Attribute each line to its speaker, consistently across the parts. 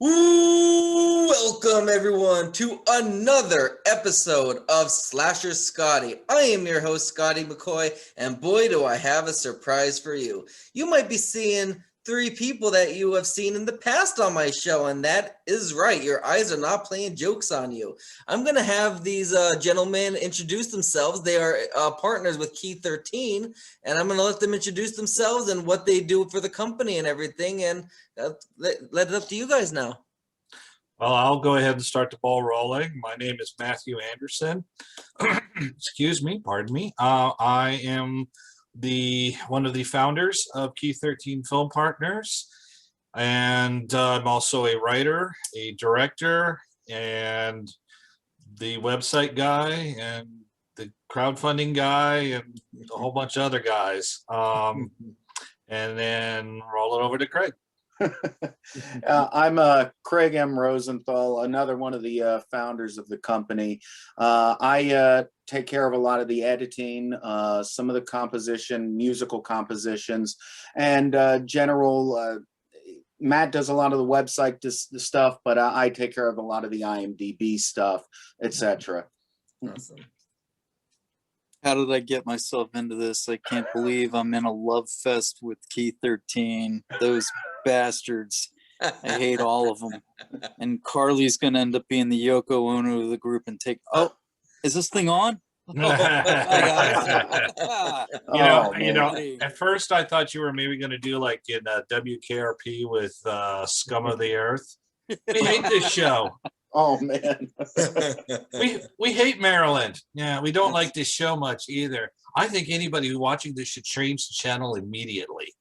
Speaker 1: Ooh, welcome everyone to another episode of Slasher Scotty. I am your host, Scotty McCoy, and boy, do I have a surprise for you. You might be seeing three people that you have seen in the past on my show, and that is right. Your eyes are not playing jokes on you. I'm going to have these gentlemen introduce themselves. They are partners with Key 13, and I'm going to let them introduce themselves and what they do for the company and everything, and let it up to you guys now.
Speaker 2: Well, I'll go ahead and start the ball rolling. My name is Matthew Anderson. Excuse me, pardon me. I am one of the founders of Key 13 Film Partners, and I'm also a writer, a director, and the website guy, and the crowdfunding guy, and a whole bunch of other guys. And then roll it over to Craig.
Speaker 3: I'm Craig M. Rosenthal, another one of the founders of the company. I take care of a lot of the editing, some of the composition, musical compositions, and general. Matt does a lot of the website stuff, but I take care of a lot of the IMDb stuff, etc.
Speaker 1: Awesome.
Speaker 4: How did I get myself into this? I can't believe I'm in a love fest with Key 13. Those bastards. I hate all of them. And Carly's going to end up being the Yoko Ono of the group and take... Oh, is this thing on?
Speaker 2: At first I thought you were maybe going to do like in WKRP with Scum of the Earth. We hate this show.
Speaker 3: Oh man.
Speaker 2: we hate Maryland. Yeah, we don't like this show much either. I think anybody who's watching this should change the channel immediately.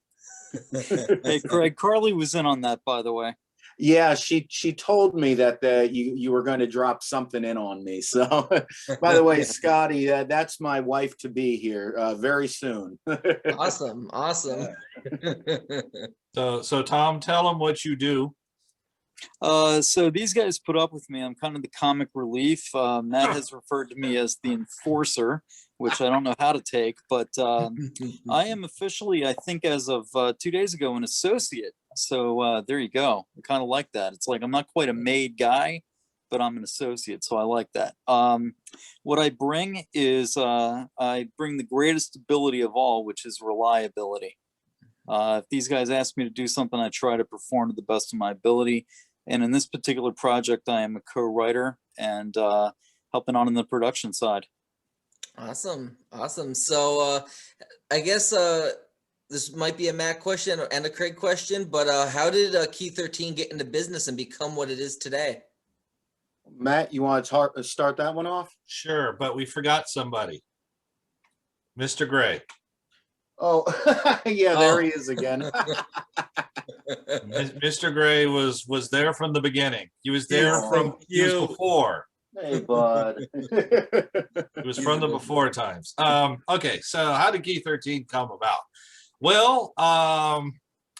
Speaker 4: Hey Craig, Carly was in on that, by the way.
Speaker 3: Yeah, she told me that you were going to drop something in on me. So, by the way, Scotty, that's my wife to be here very soon.
Speaker 1: Awesome.
Speaker 2: So Tom, tell them what you do.
Speaker 4: So these guys put up with me. I'm kind of the comic relief. Matt has referred to me as the enforcer, which I don't know how to take, but I am officially, I think as of 2 days ago, an associate. So there you go. I kind of like that. It's like I'm not quite a made guy, but I'm an associate, so I like that. What I bring is I bring the greatest ability of all, which is reliability. If these guys ask me to do something, I try to perform to the best of my ability. And in this particular project, I am a co-writer and helping on in the production side.
Speaker 1: Awesome. So I guess this might be a Matt question and a Craig question, but how did Key 13 get into business and become what it is today?
Speaker 3: Matt, you want to start that one off?
Speaker 2: Sure, but we forgot somebody. Mr. Gray.
Speaker 3: Oh, yeah, there he is again.
Speaker 2: Mr. Gray was there from the beginning. He was there he was before.
Speaker 3: Hey, bud.
Speaker 2: It was from the before times. Okay, so how did Key 13 come about? Well,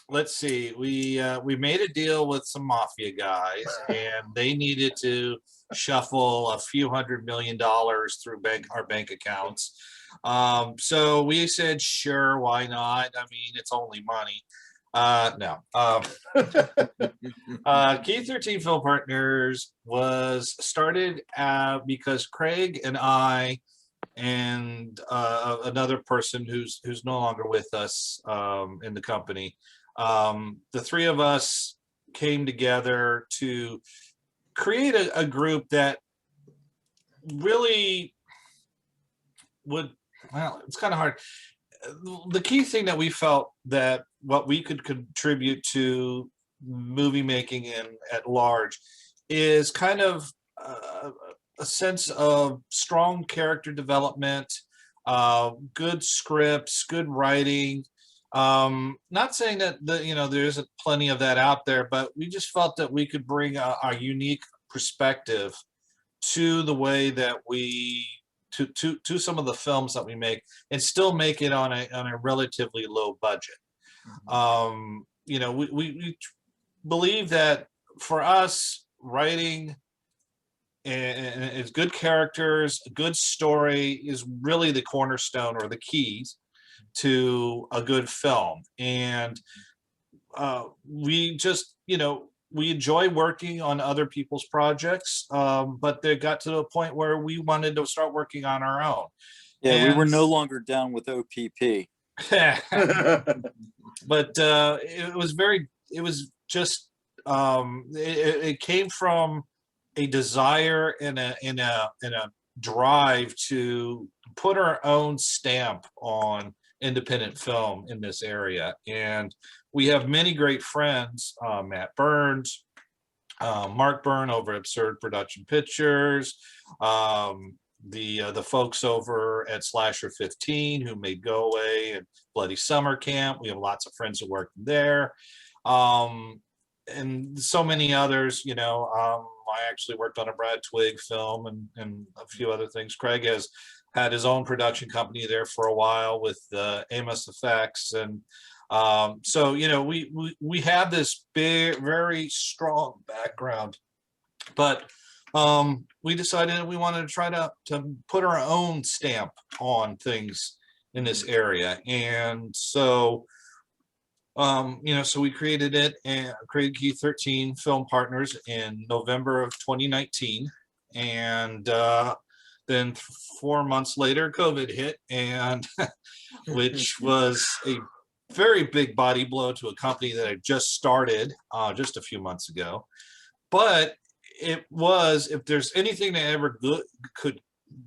Speaker 2: let's see. We made a deal with some mafia guys, and they needed to shuffle a few $100 million through our bank accounts. So we said, sure, why not? I mean, it's only money. No. Key 13 Film Partners was started because Craig and I and another person who's no longer with us in the company, the three of us came together to create a group that really would, well, it's kind of hard. The key thing that we felt that what we could contribute to movie making at large is kind of a sense of strong character development, good scripts, good writing. Not saying that there isn't plenty of that out there, but we just felt that we could bring our unique perspective to the way that we to some of the films that we make and still make it on a relatively low budget. We believe that for us, writing and it's good characters, a good story is really the cornerstone or the keys to a good film. And we just, we enjoy working on other people's projects, but they got to a point where we wanted to start working on our own.
Speaker 4: Yeah, we were
Speaker 2: And
Speaker 4: no longer down with OPP.
Speaker 2: but it was just it came from a desire and a drive to put our own stamp on independent film in this area. And we have many great friends, Matt Burns, Mark Byrne over at Absurd Production Pictures, the folks over at Slasher 15 who made Go Away and Bloody Summer Camp. We have lots of friends who work there, and so many others. I actually worked on a Brad Twigg film and a few other things. Craig has had his own production company there for a while with Amos Effects, and so we have this big, very strong background, but we decided that we wanted to try to put our own stamp on things in this area. And so so we created it and created Key 13 Film Partners in November of 2019. And then 4 months later, COVID hit, and which was a very big body blow to a company that I just started just a few months ago. But it was, if there's anything that ever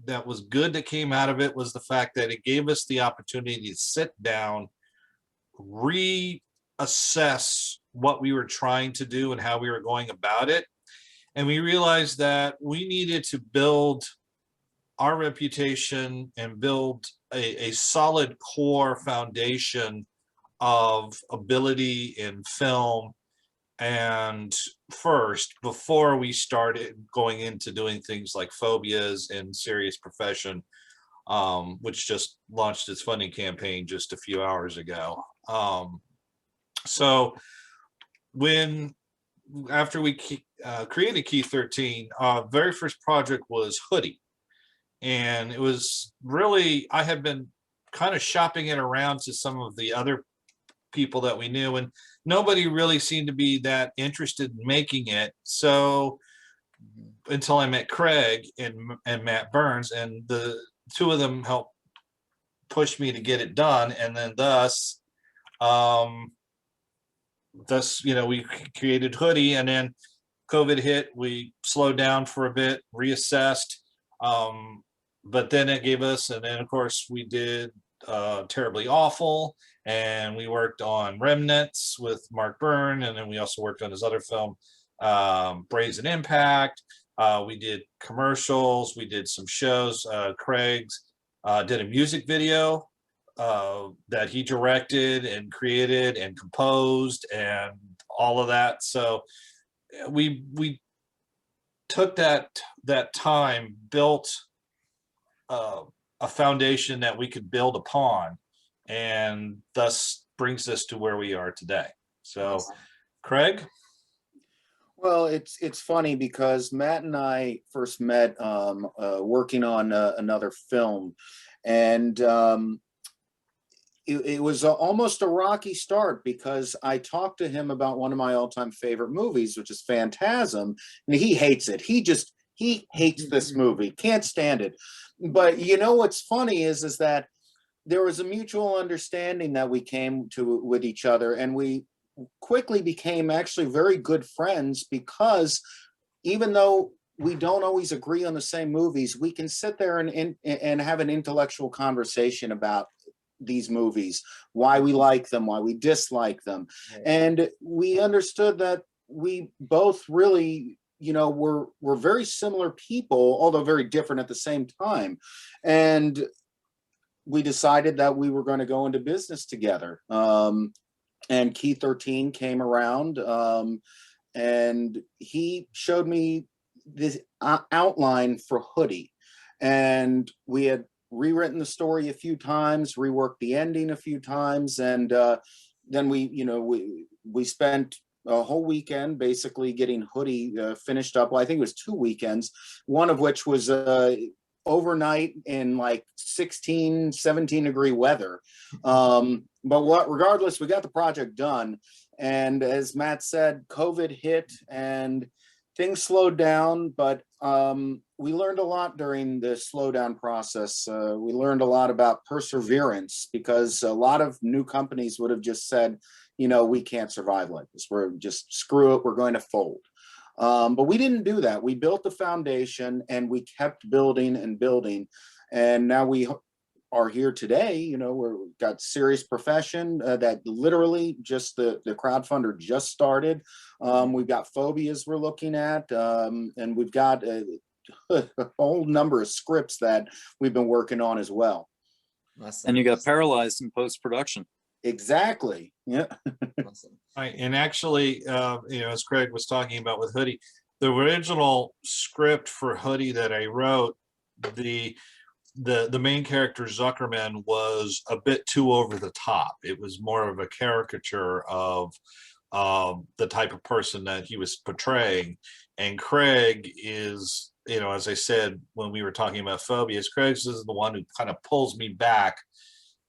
Speaker 2: that was good that came out of it, was the fact that it gave us the opportunity to sit down, reassess what we were trying to do and how we were going about it. And we realized that we needed to build our reputation and build a solid core foundation of ability in film, and first, before we started going into doing things like Phobias and Serious Profession, which just launched its funding campaign just a few hours ago. So after we created Key 13, our very first project was Hoodie. And it was really, I had been kind of shopping it around to some of the other people that we knew, and nobody really seemed to be that interested in making it. So until I met Craig and Matt Burns, and the two of them helped push me to get it done. And then thus we created Hoodie, and then COVID hit. We slowed down for a bit, reassessed, but then it gave us, and then of course we did Terribly Awful, and we worked on Remnants with Mark Byrne, and then we also worked on his other film, Brazen Impact. We did commercials, we did some shows. Craig's did a music video that he directed and created and composed and all of that. So we took that time, built a foundation that we could build upon, and thus brings us to where we are today. So, Craig?
Speaker 3: Well, it's funny because Matt and I first met working on another film, and it was almost a rocky start because I talked to him about one of my all-time favorite movies, which is Phantasm, and he hates it. He hates this movie, can't stand it. But what's funny is that there was a mutual understanding that we came to with each other, and we quickly became actually very good friends, because even though we don't always agree on the same movies, we can sit there and have an intellectual conversation about these movies, why we like them, why we dislike them. And we understood that we both really we're very similar people, although very different at the same time. And we decided that we were going to go into business together. And Key 13 came around, and he showed me this outline for Hoodie. And we had rewritten the story a few times, reworked the ending a few times. And then we spent a whole weekend basically getting Hoodie finished up. Well, I think it was 2 weekends, one of which was overnight in like 16, 17 degree weather. But regardless, we got the project done. And as Matt said, COVID hit and things slowed down, but we learned a lot during the slowdown process. We learned a lot about perseverance, because a lot of new companies would have just said, you know, we can't survive like this. We're just, screw it, we're going to fold. But we didn't do that. We built the foundation and we kept building and building. And now we are here today. You know, we've got Serious Profession that literally just the crowdfunder just started. We've got Phobias we're looking at, and we've got a whole number of scripts that we've been working on as well.
Speaker 1: Awesome.
Speaker 4: And you got Paralyzed in post-production.
Speaker 3: Exactly. Yeah.
Speaker 1: Awesome.
Speaker 2: Right. And actually, you know, as Craig was talking about with Hoodie, the original script for Hoodie that I wrote, the main character Zuckerman was a bit too over the top. It was more of a caricature of the type of person that he was portraying. And Craig is, you know, as I said when we were talking about Phobias, Craig is the one who kind of pulls me back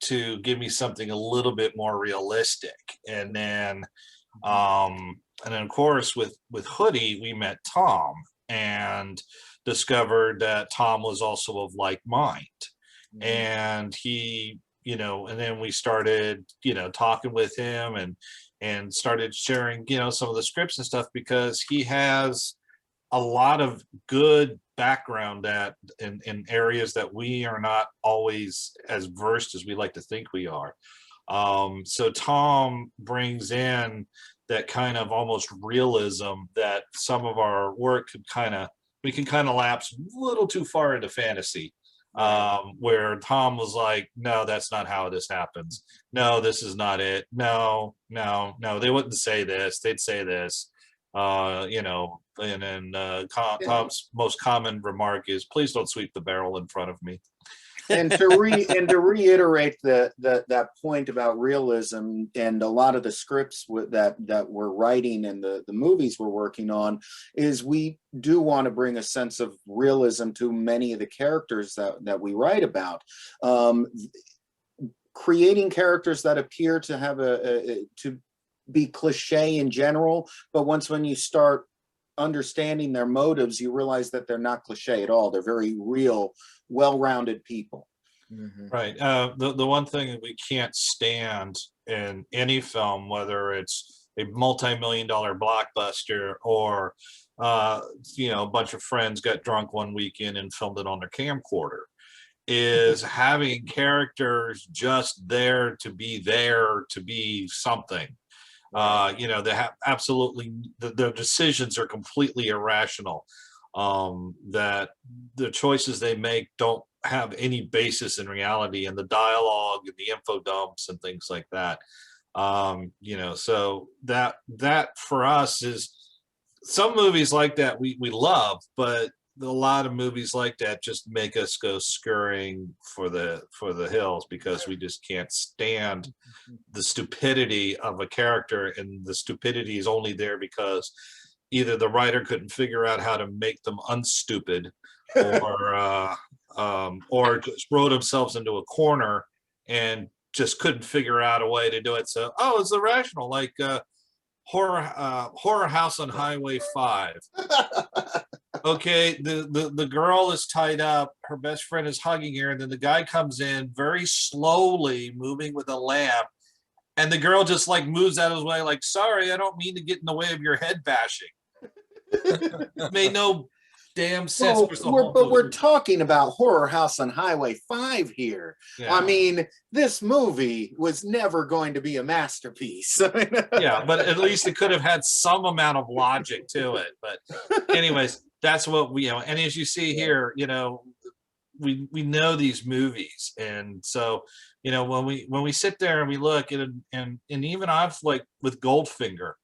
Speaker 2: to give me something a little bit more realistic. And then of course with Hoodie we met Tom and discovered that Tom was also of like mind. And he, you know, and then we started, you know, talking with him and started sharing, you know, some of the scripts and stuff, because he has a lot of good background that in areas that we are not always as versed as we like to think we are. So Tom brings in that kind of almost realism that some of our work could we can kind of lapse a little too far into fantasy, where Tom was like, no, that's not how this happens. No, this is not it. No, they wouldn't say this. They'd say this. You know, and then Tom's most common remark is, please don't sweep the barrel in front of me.
Speaker 3: And to reiterate that point about realism, and a lot of the scripts that we're writing and the movies we're working on, is we do want to bring a sense of realism to many of the characters that we write about. Creating characters that appear to have to be cliche in general, but when you start understanding their motives, you realize that they're not cliche at all. They're very real, well-rounded people.
Speaker 2: Right. The one thing that we can't stand in any film, whether it's a multi-million-dollar blockbuster or you know, a bunch of friends got drunk one weekend and filmed it on their camcorder, is having characters just there to be something. You know, they have absolutely, their decisions are completely irrational, that the choices they make don't have any basis in reality, and the dialogue and the info dumps and things like that. You know, so that for us is, some movies like that we love, but a lot of movies like that just make us go scurrying for the hills, because we just can't stand the stupidity of a character, and the stupidity is only there because either the writer couldn't figure out how to make them unstupid, or just wrote themselves into a corner and just couldn't figure out a way to do it. So, oh, it's irrational, like Horror House on Highway 5. Okay, the girl is tied up, her best friend is hugging her, and then the guy comes in very slowly, moving with a lamp, and the girl just like moves out of his way, like, sorry, I don't mean to get in the way of your head bashing. Made no damn sense.
Speaker 3: Well, but we're talking about Horror House on Highway 5 here.
Speaker 2: Yeah.
Speaker 3: I mean, this movie was never going to be a masterpiece.
Speaker 2: Yeah, but at least it could have had some amount of logic to it. But anyways, that's what we, you know, and as you see here, you know, we know these movies, and so, you know, when we sit there and we look at it, and even I've, like with Goldfinger,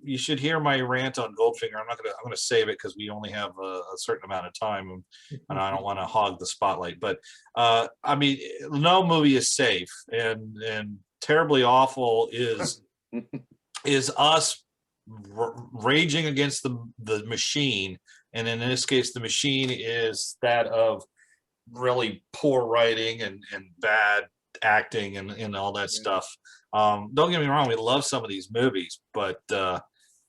Speaker 2: you should hear my rant on Goldfinger. I'm gonna save it because we only have a certain amount of time, and I don't want to hog the spotlight. But I mean, no movie is safe, and Terribly Awful is us raging against the machine, and in this case, the machine is that of really poor writing and bad acting and all that stuff. Don't get me wrong, we love some of these movies, but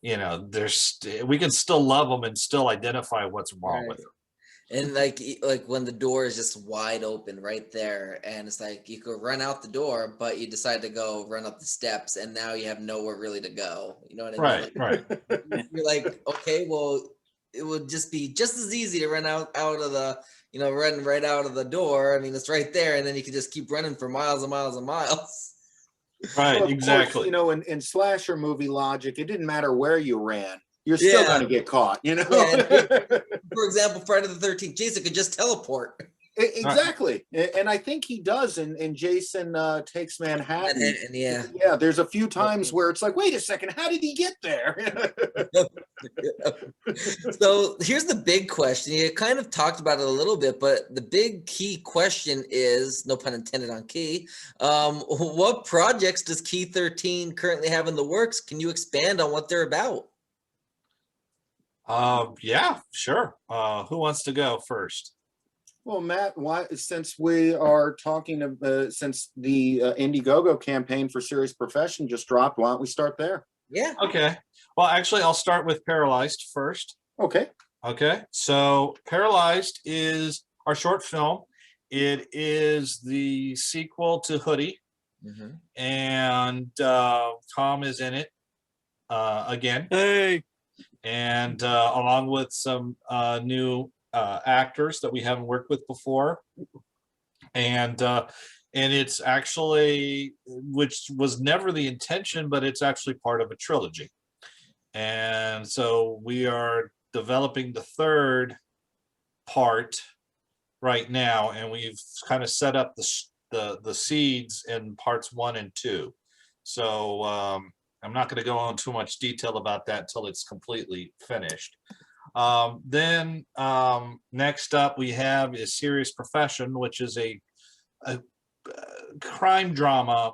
Speaker 2: we can still love them and still identify what's wrong with them.
Speaker 1: And like when the door is just wide open right there, and it's like you could run out the door, but you decide to go run up the steps, and now you have nowhere really to go. You know what I mean?
Speaker 2: Right.
Speaker 1: You're like, okay, well, it would just be just as easy to run out of the, run right out of the door. I mean, it's right there, and then you can just keep running for miles and miles and miles.
Speaker 2: Right,
Speaker 3: well,
Speaker 2: exactly.
Speaker 3: Course, in slasher movie logic, it didn't matter where you ran. You're still going to get caught,
Speaker 1: Yeah, for example, Friday the 13th, Jason could just teleport.
Speaker 3: Exactly. And I think he does in Jason Takes Manhattan.
Speaker 1: Yeah,
Speaker 3: there's a few times where it's like, wait a second, how did he get there?
Speaker 1: So here's the big question. You kind of talked about it a little bit, but the big key question is, no pun intended on key, what projects does Key 13 currently have in the works? Can you expand on what they're about?
Speaker 2: Yeah, sure. Who wants to go first?
Speaker 3: Well, Matt, since we are talking since the Indiegogo campaign for Serious Profession just dropped, why don't we start there?
Speaker 1: Yeah.
Speaker 2: Okay. Well, actually, I'll start with Paralyzed first.
Speaker 3: Okay.
Speaker 2: So Paralyzed is our short film. It is the sequel to Hoodie, and Tom is in it again.
Speaker 4: Hey.
Speaker 2: And along with some new actors that we haven't worked with before, and it's actually, which was never the intention, but it's actually part of a trilogy. And so we are developing the third part right now, and we've kind of set up the seeds in parts 1 and 2. So I'm not going to go on too much detail about that until it's completely finished. Then next up we have is Serious Profession, which is a crime drama,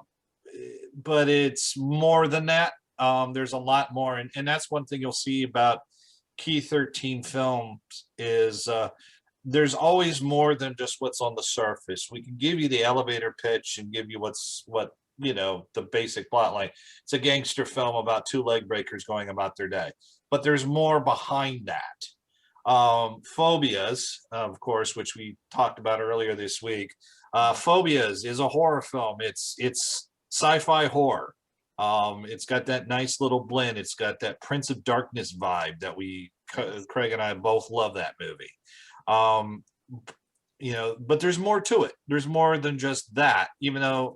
Speaker 2: but it's more than that. There's a lot more, and that's one thing you'll see about Key 13 films is there's always more than just what's on the surface. We can give you the elevator pitch and give you the basic plot line. It's a gangster film about 2 leg breakers going about their day, but there's more behind that. Phobias, of course, which we talked about earlier this week. Phobias is a horror film. It's sci-fi horror. It's got that nice little blend. It's got that Prince of Darkness vibe that Craig and I both love that movie. But there's more to it. There's more than just that, even though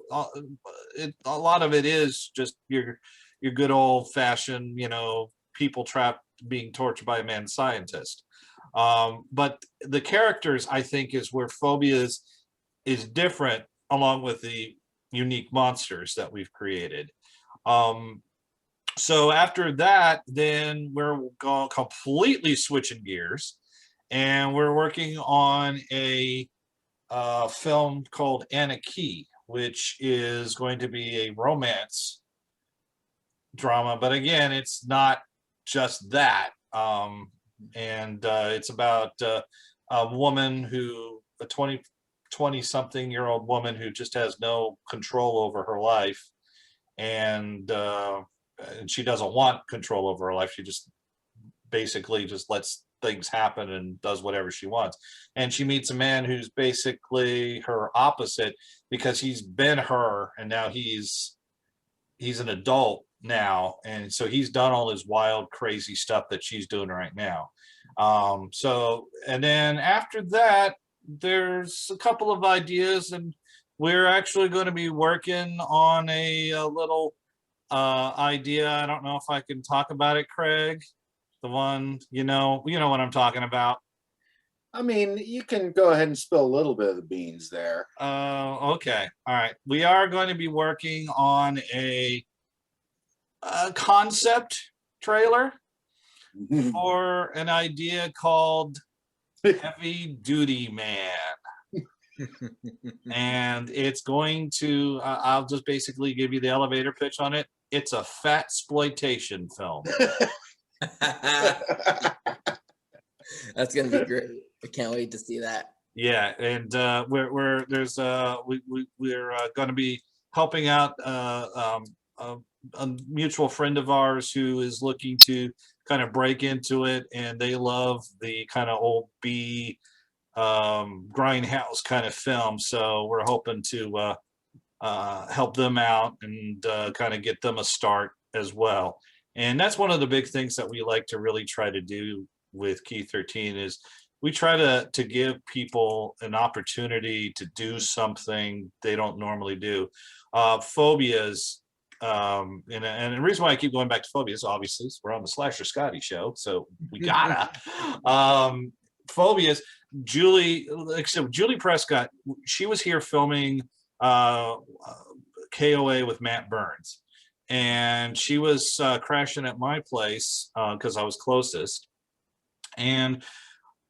Speaker 2: a lot of it is just your good old fashioned, people trapped being tortured by a mad scientist. But the characters, I think, is where Phobias is different, along with the unique monsters that we've created. So after that, then we're going completely switching gears, and we're working on a film called Anna Key, which is going to be a romance drama. But again, it's not just that. And it's about a woman a 20-something-year-old woman who just has no control over her life. And she doesn't want control over her life. She just basically just lets things happen and does whatever she wants. And she meets a man who's basically her opposite, because he's been her and now he's an adult now, and so he's done all his wild, crazy stuff that she's doing right now. And then after that, there's a couple of ideas, and we're actually going to be working on a little idea. I don't know if I can talk about it, Craig. The one, you know what I'm talking about.
Speaker 3: I mean, you can go ahead and spill a little bit of the beans there.
Speaker 2: Okay. All right. We are going to be working on a concept trailer for an idea called Heavy Duty Man. And it's going to, I'll just basically give you the elevator pitch on it. It's a fat exploitation film.
Speaker 1: That's gonna be great. I can't wait to see that.
Speaker 2: Yeah, and we're going to be helping out a mutual friend of ours who is looking to kind of break into it, and they love the kind of old B grindhouse kind of film. So we're hoping to help them out and kind of get them a start as well. And that's one of the big things that we like to really try to do with Key 13 is we try to give people an opportunity to do something they don't normally do. Phobias, and the reason why I keep going back to phobias, obviously, is we're on the Slasher Scotty show, so we gotta. Phobias, Julie Prescott, she was here filming KOA with Matt Burns, and she was crashing at my place because I was closest, and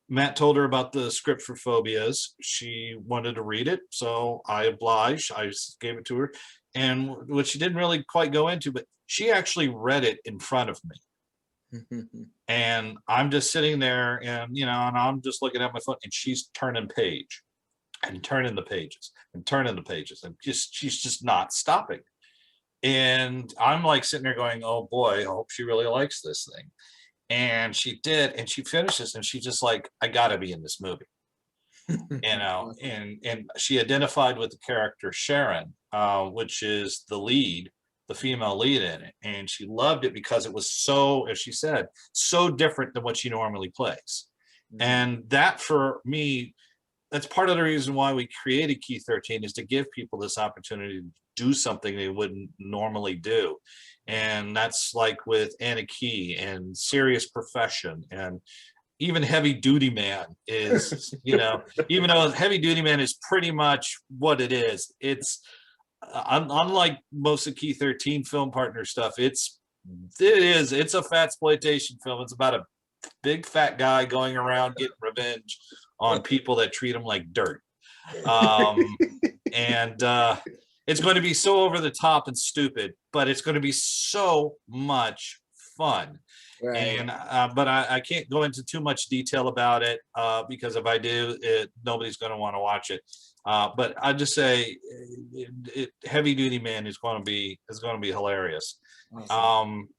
Speaker 2: Matt told her about the script for Phobias. She wanted to read it, so I obliged. I just gave it to her, and what she didn't really quite go into, but she actually read it in front of me. And I'm just sitting there, and and I'm just looking at my phone, and she's turning page and turning the pages and turning the pages, and she's just not stopping. And I'm like sitting there going, oh boy, I hope she really likes this thing. And she did, and she finishes, and she's just like, I gotta be in this movie. And she identified with the character Sharon, which is the female lead in it, and she loved it because it was so, as she said, so different than what she normally plays. And that, for me, that's part of the reason why we created Key 13, is to give people this opportunity to do something they wouldn't normally do. And that's like with Anna Key and Serious Profession, and even Heavy Duty Man is, even though Heavy Duty Man is pretty much what it is. It's unlike most of Key 13 film partner stuff. It's a fat exploitation film. It's about a big fat guy going around getting revenge on people that treat him like dirt. And it's going to be so over the top and stupid, but it's going to be so much fun.
Speaker 1: Right.
Speaker 2: And but I can't go into too much detail about it because if I do, nobody's going to want to watch it. But I just say, Heavy Duty Man is going to be hilarious.
Speaker 1: Awesome.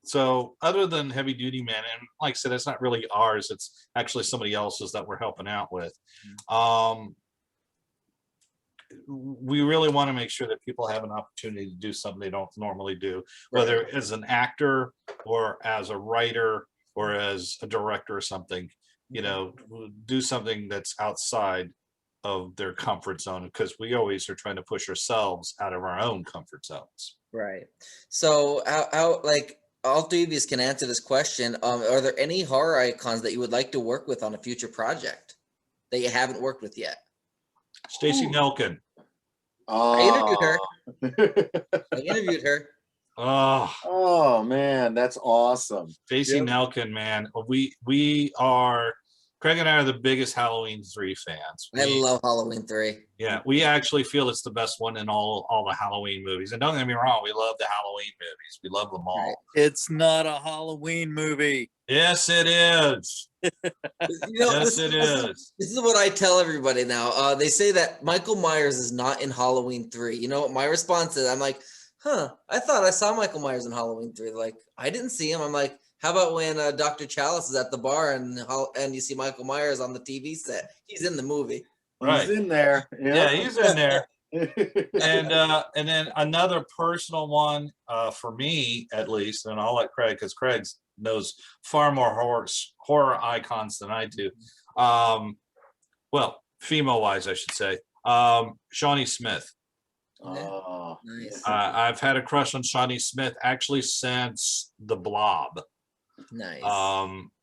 Speaker 2: So other than Heavy Duty Man, and like I said, it's not really ours, it's actually somebody else's that we're helping out with. We really want to make sure that people have an opportunity to do something they don't normally do, whether as an actor or as a writer or as a director or something, do something that's outside of their comfort zone, because we always are trying to push ourselves out of our own comfort zones.
Speaker 1: Right. So how like all three of you can answer this question. Are there any horror icons that you would like to work with on a future project that you haven't worked with yet?
Speaker 2: Stacy Nelkin.
Speaker 1: I interviewed her.
Speaker 3: Oh man, that's awesome.
Speaker 2: Stacy Nelkin, man. We are, Craig and I are the biggest Halloween 3 fans.
Speaker 1: I love Halloween 3.
Speaker 2: Yeah, we actually feel it's the best one in all the Halloween movies. And don't get me wrong, we love the Halloween movies. We love them all.
Speaker 1: Right.
Speaker 4: It's not a Halloween movie.
Speaker 2: Yes, it is. Yes, it is.
Speaker 1: This is what I tell everybody now. They say that Michael Myers is not in Halloween 3. You know what my response is? I'm like, I thought I saw Michael Myers in Halloween 3. They're like, I didn't see him. I'm like, how about when Dr. Chalice is at the bar and you see Michael Myers on the TV set? He's in the movie.
Speaker 2: Right.
Speaker 3: He's in there.
Speaker 2: Yeah, he's in there. And then another personal one for me, at least, and I'll let Craig, because Craig knows far more horror icons than I do. Well, female wise, I should say. Shawnee Smith.
Speaker 3: Oh,
Speaker 1: Nice.
Speaker 2: I've had a crush on Shawnee Smith actually since The Blob.
Speaker 1: Nice.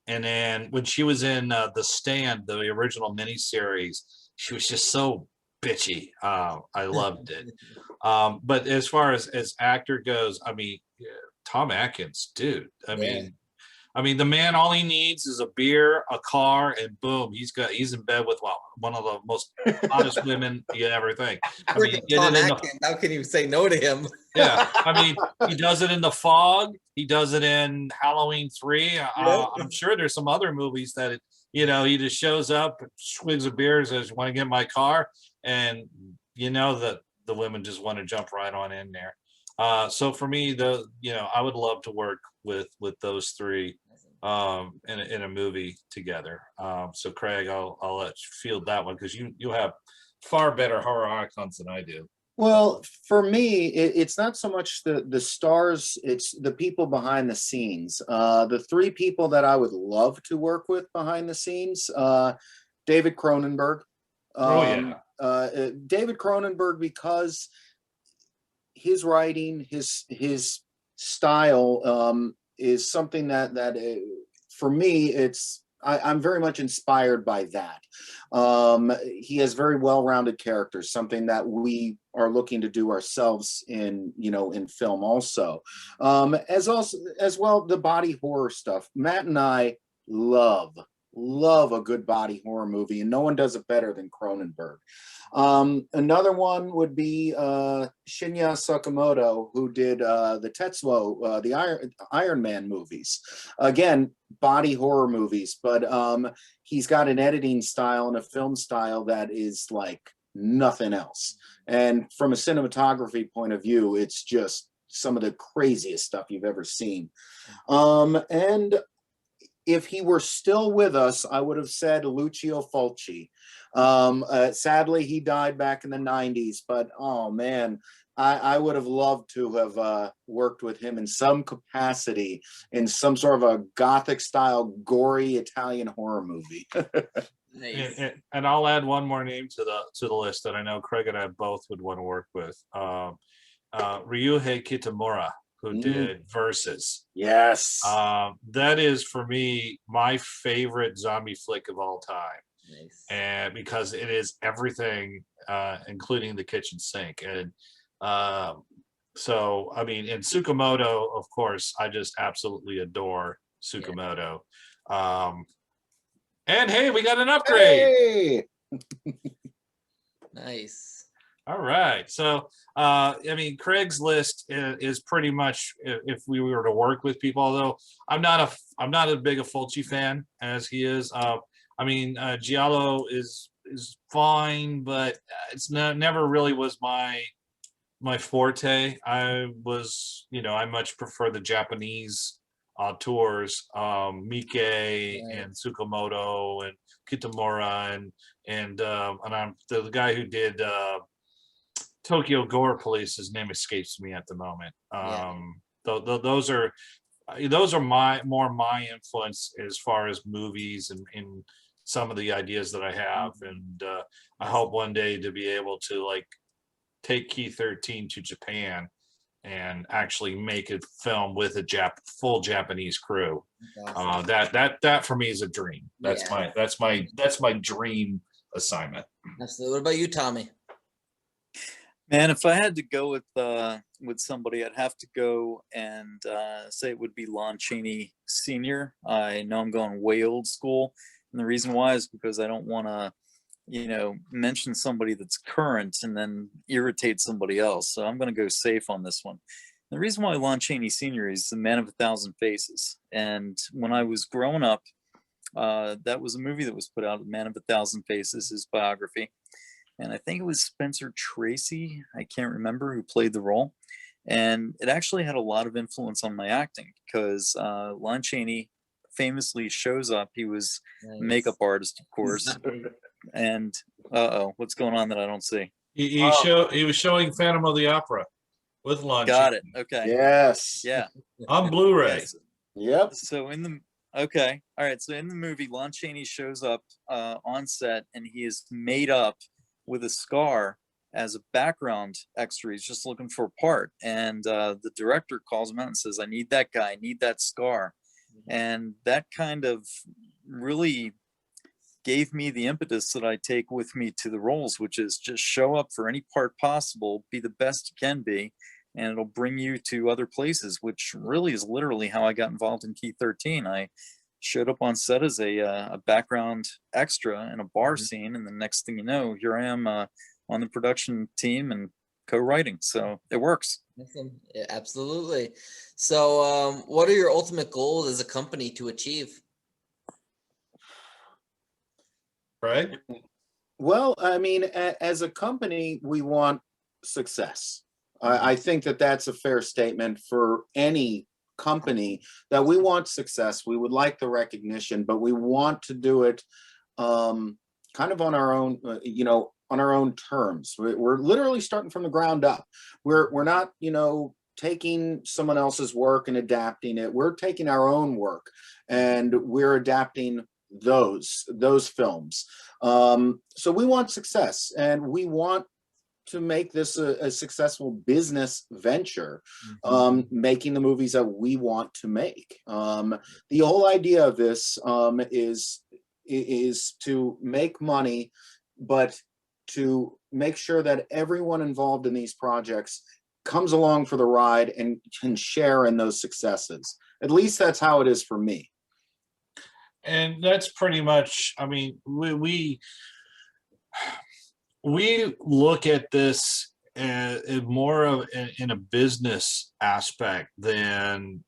Speaker 2: And then when she was in The Stand, the original miniseries, she was just so bitchy. I loved it. But as far as actor goes, I mean, Tom Atkins, dude. I mean, the man, all he needs is a beer, a car, and boom, he's in bed with one of the most hottest women you ever think. I mean,
Speaker 1: Tom Atkins, how can you say no to him?
Speaker 2: Yeah, I mean, he does it in The Fog. He does it in Halloween 3. I'm sure there's some other movies that he just shows up, swigs a beer, says, "Want to get in my car?" And you know that the women just want to jump right on in there. So for me, I would love to work with those three in a movie together. So Craig, I'll let you field that one because you have far better horror icons than I do.
Speaker 3: Well, for me, it's not so much the stars, it's the people behind the scenes. The three people that I would love to work with behind the scenes, David Cronenberg. David Cronenberg, because his writing, his style is something that for me, I'm very much inspired by that. He has very well-rounded characters, something that we are looking to do ourselves in film also. As well, the body horror stuff. Matt and I love a good body horror movie, and no one does it better than Cronenberg. Another one would be Shinya Sakamoto, who did the Tetsuo, the Iron Man movies. Again, body horror movies, but he's got an editing style and a film style that is like nothing else. And from a cinematography point of view, it's just some of the craziest stuff you've ever seen. And if he were still with us, I would have said Lucio Fulci. Sadly, he died back in the 90s, but oh man, I would have loved to have worked with him in some capacity in some sort of a Gothic style, gory Italian horror movie.
Speaker 2: Nice. And I'll add one more name to the list that I know Craig and I both would want to work with. Ryuhei Kitamura, who did Versus.
Speaker 3: Yes.
Speaker 2: That is for me my favorite zombie flick of all time.
Speaker 1: Nice.
Speaker 2: And because it is everything, including the kitchen sink. And so I mean, and Sakamoto, of course, I just absolutely adore Sakamoto. Yeah. And hey, we got an upgrade.
Speaker 3: Hey!
Speaker 1: Nice.
Speaker 2: All right. So, I mean, Craig's list is pretty much if we were to work with people. Although I'm not as big a Fulci fan as he is. I mean, Giallo is fine, but it's never really was my forte. I much prefer the Japanese tours, Mike and Tsukamoto and Kitamura and I'm the guy who did Tokyo Gore Police. His name escapes me at the moment. Those are my influence as far as movies and some of the ideas that I have, and I hope one day to be able to like take Key 13 to Japan and actually make a film with a full Japanese crew. Awesome. That for me is a dream. That's my dream assignment.
Speaker 1: Absolutely. What about you, Tommy?
Speaker 4: Man, if I had to go with somebody, I'd have to go and say it would be Lon Chaney Sr. I know I'm going way old school, and the reason why is because I don't want to, mention somebody that's current and then irritate somebody else. So I'm going to go safe on this one. The reason why Lon Chaney Sr. is the Man of 1,000 Faces, and when I was growing up, that was a movie that was put out, The Man of 1,000 Faces, his biography. And I think it was Spencer Tracy, I can't remember, who played the role. And it actually had a lot of influence on my acting because Lon Chaney famously shows up. He was a makeup artist, of course. And what's going on that I don't see?
Speaker 2: He was showing Phantom of the Opera with Lon
Speaker 4: Got
Speaker 2: Chaney.
Speaker 4: it. Okay.
Speaker 3: Yes.
Speaker 4: Yeah.
Speaker 2: On Blu-ray.
Speaker 4: Yes.
Speaker 3: Yep.
Speaker 4: So okay. All right. So in the movie, Lon Chaney shows up on set and he is made up with a scar as a background extra. He's just looking for a part. And the director calls him out and says, I need that guy, I need that scar. And that kind of really gave me the impetus that I take with me to the roles, which is just show up for any part possible, be the best you can be, and it'll bring you to other places, which really is literally how I got involved in Key 13. I showed up on set as a background extra in a bar scene, and the next thing you know, here I am on the production team and co-writing. So it works.
Speaker 1: Yeah, absolutely. So what are your ultimate goals as a company to achieve?
Speaker 2: Right?
Speaker 3: Well, I mean, as a company, we want success. I think that that's a fair statement for any company, that we want success. We would like the recognition, but we want to do it kind of on our own, on our own terms. We're literally starting from the ground up. We're not, taking someone else's work and adapting it. We're taking our own work and we're adapting those films. So we want success, and we want to make this a successful business venture, making the movies that we want to make. The whole idea of this is to make money, but to make sure that everyone involved in these projects comes along for the ride and can share in those successes. At least that's how it is for me.
Speaker 2: And that's pretty much, I mean, we look at this more of in a business aspect than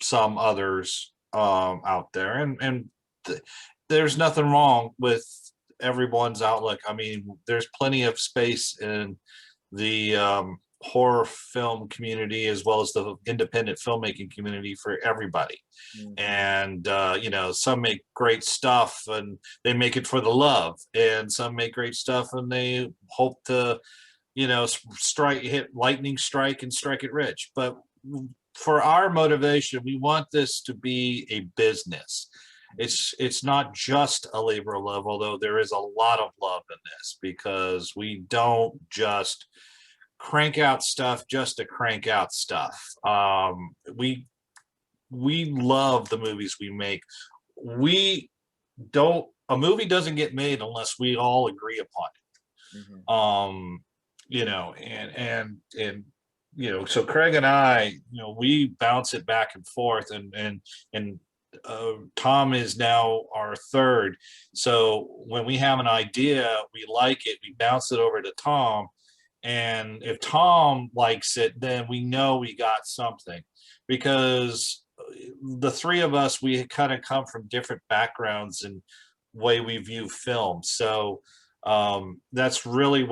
Speaker 2: some others out there, and there's nothing wrong with everyone's outlook. I mean, there's plenty of space in the horror film community as well as the independent filmmaking community for everybody. And some make great stuff and they make it for the love, and some make great stuff and they hope to hit lightning strike and strike it rich. But for our motivation, we want this to be a business. It's not just a labor of love, although there is a lot of love in this, because we don't just crank out stuff just to crank out stuff. We love the movies we make. A movie doesn't get made unless we all agree upon it. So Craig and I, we bounce it back and forth, and Tom is now our third. So when we have an idea, we like it, we bounce it over to Tom. And if Tom likes it, then we know we got something, because the three of us, we kind of come from different backgrounds and way we view film. So that's really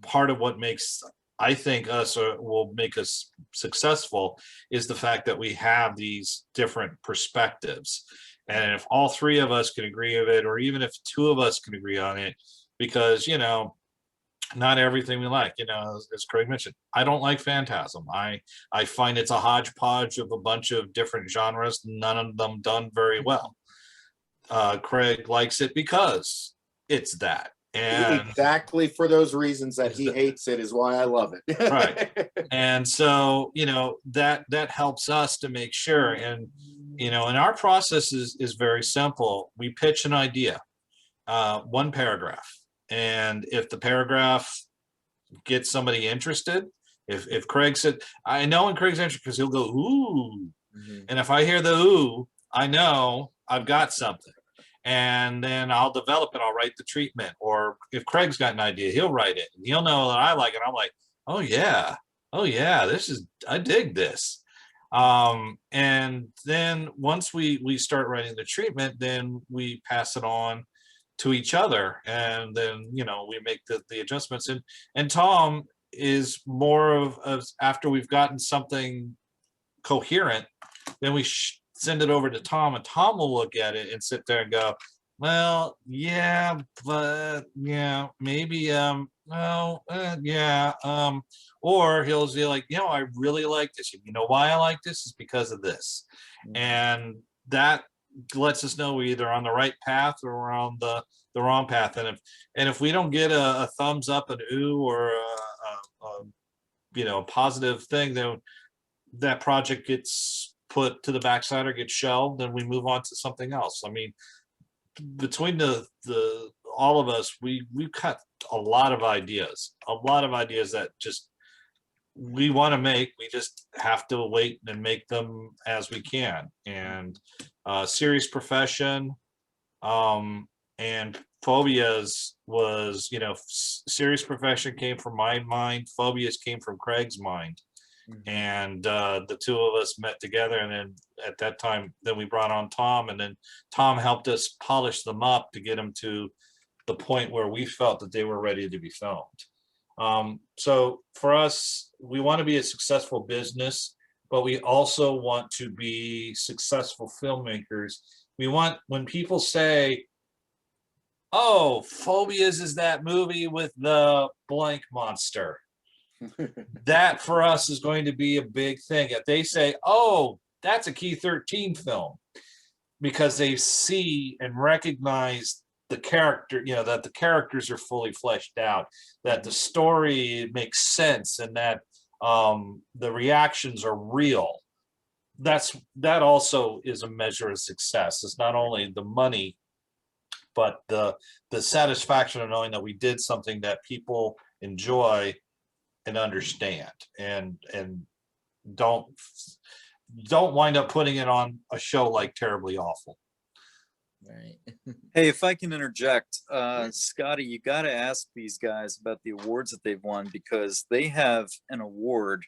Speaker 2: part of what makes, I think, will make us successful, is the fact that we have these different perspectives. And if all three of us can agree of it, or even if two of us can agree on it, because not everything we like, as Craig mentioned, I don't like Phantasm. I find it's a hodgepodge of a bunch of different genres, none of them done very well. Craig likes it because it's that. And
Speaker 3: exactly for those reasons that he hates it is why I love it.
Speaker 2: Right. And so, that helps us to make sure. And, and our process is very simple. We pitch an idea, one paragraph. And if the paragraph gets somebody interested, if Craig said, I know when Craig's interested, because he'll go, ooh. And if I hear the ooh, I know I've got something. And then I'll develop it. I'll write the treatment. Or if Craig's got an idea, he'll write it. And he'll know that I like it. I'm like, oh yeah, I dig this. And then once we start writing the treatment, then we pass it on to each other, and then we make the adjustments. And Tom is more of after we've gotten something coherent, then we send it over to Tom, and Tom will look at it and sit there and go, well, yeah, but yeah, maybe yeah, or he'll say like, I really like this. Why I like this is because of this. And that lets us know we're either on the right path or we're on the wrong path. And if we don't get a thumbs up, an ooh, or a positive thing, then that project gets put to the backside or gets shelved, and we move on to something else. I mean, between the all of us, we've got a lot of ideas that just we want to make. We just have to wait and make them as we can. And Serious Profession and Phobias was, Serious Profession came from my mind, Phobias came from Craig's mind. And the two of us met together, and then at that time, then we brought on Tom, and then Tom helped us polish them up to get them to the point where we felt that they were ready to be filmed. So for us, we want to be a successful business, but we also want to be successful filmmakers. We want, when people say, oh, Phobias is that movie with the blank monster, that for us is going to be a big thing. If they say, oh, that's a Key 13 film, because they see and recognize the character, you know, that the characters are fully fleshed out, that the story makes sense, and that the reactions are real. That also is a measure of success. It's not only the money, but the satisfaction of knowing that we did something that people enjoy and understand, and don't wind up putting it on a show like Terribly Awful.
Speaker 1: Right.
Speaker 4: Hey, if I can interject, Scotty, you got to ask these guys about the awards that they've won, because they have an award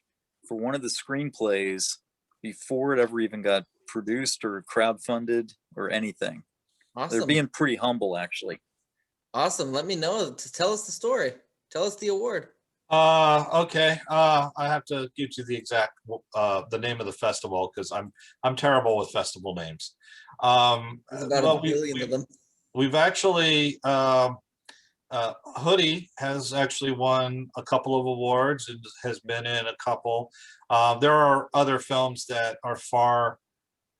Speaker 4: for one of the screenplays before it ever even got produced or crowdfunded or anything.
Speaker 1: Awesome.
Speaker 4: They're being pretty humble, actually.
Speaker 1: Awesome. Let me know. Tell us the story. Tell us the award.
Speaker 2: Okay. I have to give you the exact the name of the festival, because I'm terrible with festival names.
Speaker 1: There's about a billion of them.
Speaker 2: We've actually Hoodie has actually won a couple of awards and has been in a couple. There are other films that are far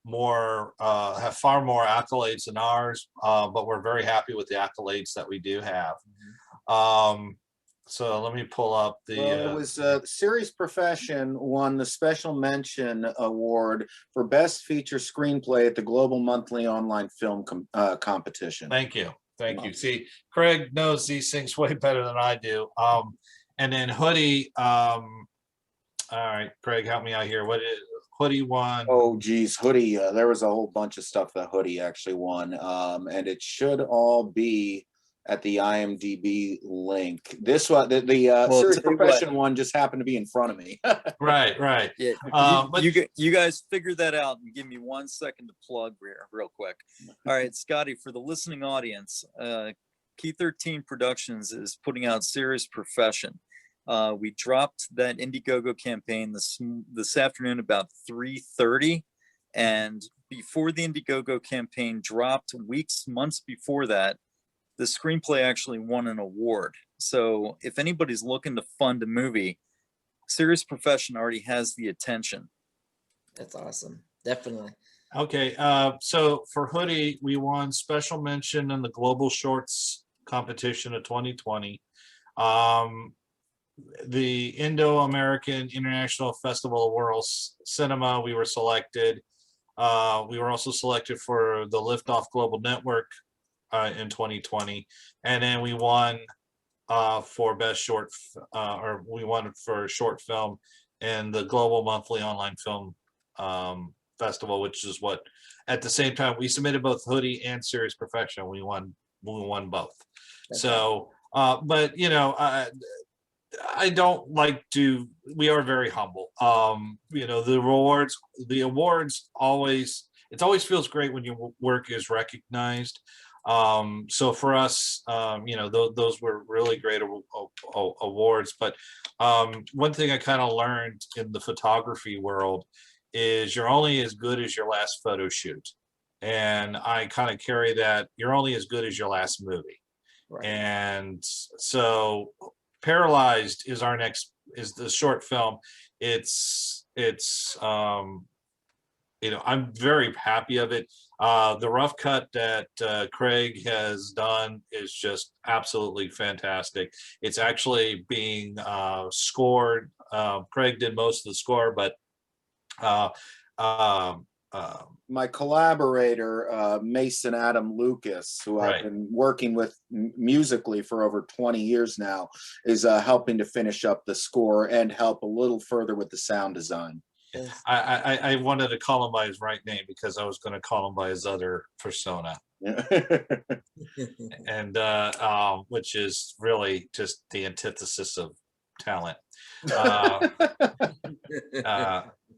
Speaker 2: more have far more accolades than ours, but we're very happy with the accolades that we do have. So let me pull up the.
Speaker 3: Well, it was Serious Profession won the Special Mention Award for Best Feature Screenplay at the Global Monthly Online Film Competition.
Speaker 2: Thank you. Thank you. See, Craig knows these things way better than I do. And then Hoodie, all right, Craig, help me out here. What is Hoodie won?
Speaker 3: Oh, geez, Hoodie. There was a whole bunch of stuff that Hoodie actually won, and it should all be at the IMDb link. This one, the Serious Profession one, just happened to be in front of me.
Speaker 2: Right.
Speaker 4: Yeah,
Speaker 2: But
Speaker 4: you guys figure that out and give me 1 second to plug real quick. All right, Scotty, for the listening audience, Key 13 Productions is putting out Serious Profession. We dropped that Indiegogo campaign this afternoon about 3:30, and before the Indiegogo campaign dropped, months before that, the screenplay actually won an award. So if anybody's looking to fund a movie, Serious Profession already has the attention.
Speaker 1: That's awesome. Definitely.
Speaker 2: okay, so for Hoodie, we won special mention in the Global Shorts competition of 2020. The Indo-American International Festival of World Cinema, we were selected. We were also selected for the Liftoff Global Network in 2020, and then we won for best short, or we won for short film in the Global Monthly Online Film Festival, which is what, at the same time, we submitted both Hoodie and Serious Profession. We won both.
Speaker 1: That's
Speaker 2: so, but you know, I don't like to. We are very humble. You know, the awards always. It always feels great when your work is recognized. So for us, you know, those were really great awards. But one thing I kind of learned in the photography world is you're only as good as your last photo shoot. And I kind of carry that, you're only as good as your last movie.
Speaker 1: Right.
Speaker 2: And so Paralyzed is the short film. It's you know, I'm very happy of it. The rough cut that Craig has done is just absolutely fantastic. It's actually being scored. Craig did most of the score, but
Speaker 3: my collaborator, Mason Adam Lucas, who I've been working with musically for over 20 years now, is helping to finish up the score and help a little further with the sound design.
Speaker 2: I wanted to call him by his right name because I was going to call him by his other persona. And which is really just the antithesis of talent. Uh,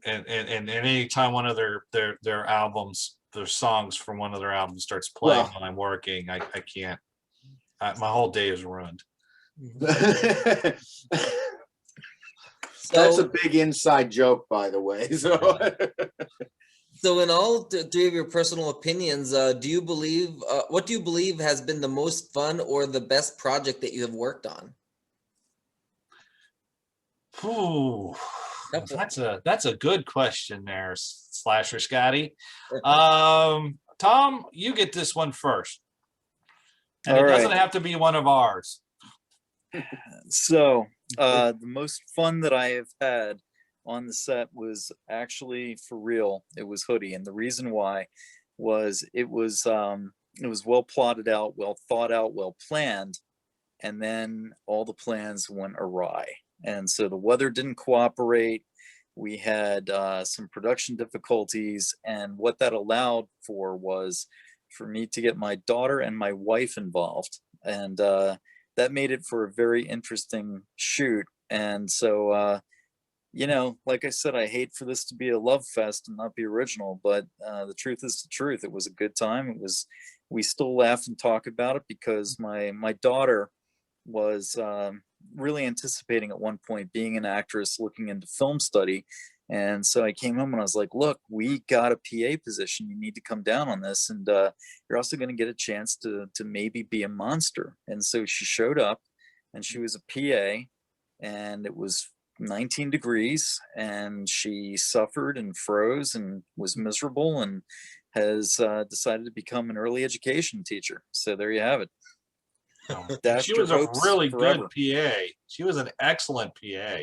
Speaker 2: and anytime one of their albums, their songs from one of their albums starts playing
Speaker 3: Well.
Speaker 2: while I'm working, I can't. My whole day is ruined.
Speaker 3: That's a big inside joke, by the way. So,
Speaker 1: So in all three of your personal opinions, what do you believe has been the most fun or the best project that you have worked on?
Speaker 2: Ooh, that's a good question there, Slasher Scotty. Tom, you get this one first. And
Speaker 4: All
Speaker 2: it doesn't
Speaker 4: right.
Speaker 2: have to be one of ours.
Speaker 4: So the most fun that I have had on the set was actually, for real, it was Hoodie. And the reason why was it was well plotted out, well thought out, well planned, and then all the plans went awry. And so the weather didn't cooperate. We had some production difficulties, and what that allowed for was for me to get my daughter and my wife involved, and that made it for a very interesting shoot. And so you know, like I said, I hate for this to be a love fest and not be original, but the truth is the truth. It was a good time. We still laugh and talk about it because my daughter was really anticipating at one point being an actress, looking into film study. And so I came home and I was like, look, we got a PA position. You need to come down on this. And you're also going to get a chance to maybe be a monster. And so she showed up and she was a PA, and it was 19 degrees, and she suffered and froze and was miserable, and has decided to become an early education teacher. So there you have it.
Speaker 2: She was a really good PA. She was an excellent PA.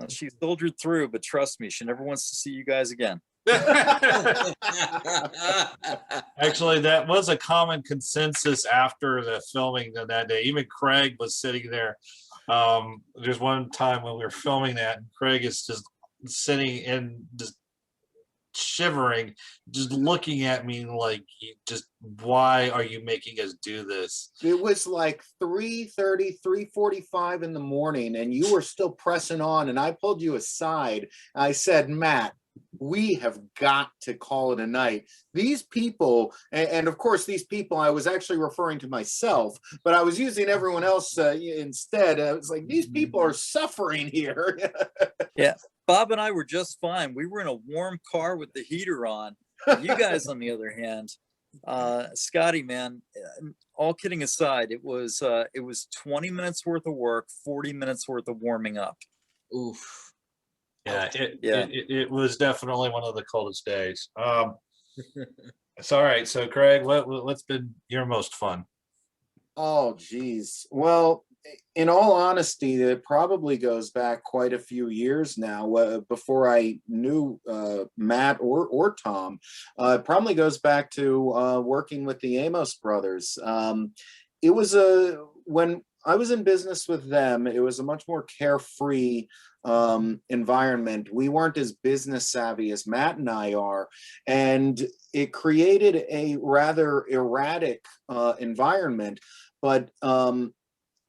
Speaker 4: She soldiered through, but trust me, she never wants to see you guys again.
Speaker 2: Actually, that was a common consensus after the filming of that day. Even Craig was sitting there. There's one time when we were filming that, and Craig is just sitting and just shivering, just looking at me like, why are you making us do this?
Speaker 3: it was like 3:30, 3:45 in the morning, and you were still pressing on. And I pulled you aside. I said, Matt, we have got to call it a night. These people, and of course, these people, I was actually referring to myself, but I was using everyone else instead. I was like, these people are suffering here.
Speaker 4: Yeah. Bob and I were just fine. We were in a warm car with the heater on. You guys, on the other hand, Scotty, man, all kidding aside, it was 20 minutes worth of work, 40 minutes worth of warming up.
Speaker 1: Oof.
Speaker 2: Yeah, it was definitely one of the coldest days. It's all right. So, Craig, what's been your most fun?
Speaker 3: Oh, geez. Well, in all honesty, it probably goes back quite a few years now, before I knew Matt or Tom. It probably goes back to working with the Amos brothers. It was when I was in business with them, it was a much more carefree environment. We weren't as business savvy as Matt and I are, and it created a rather erratic environment. But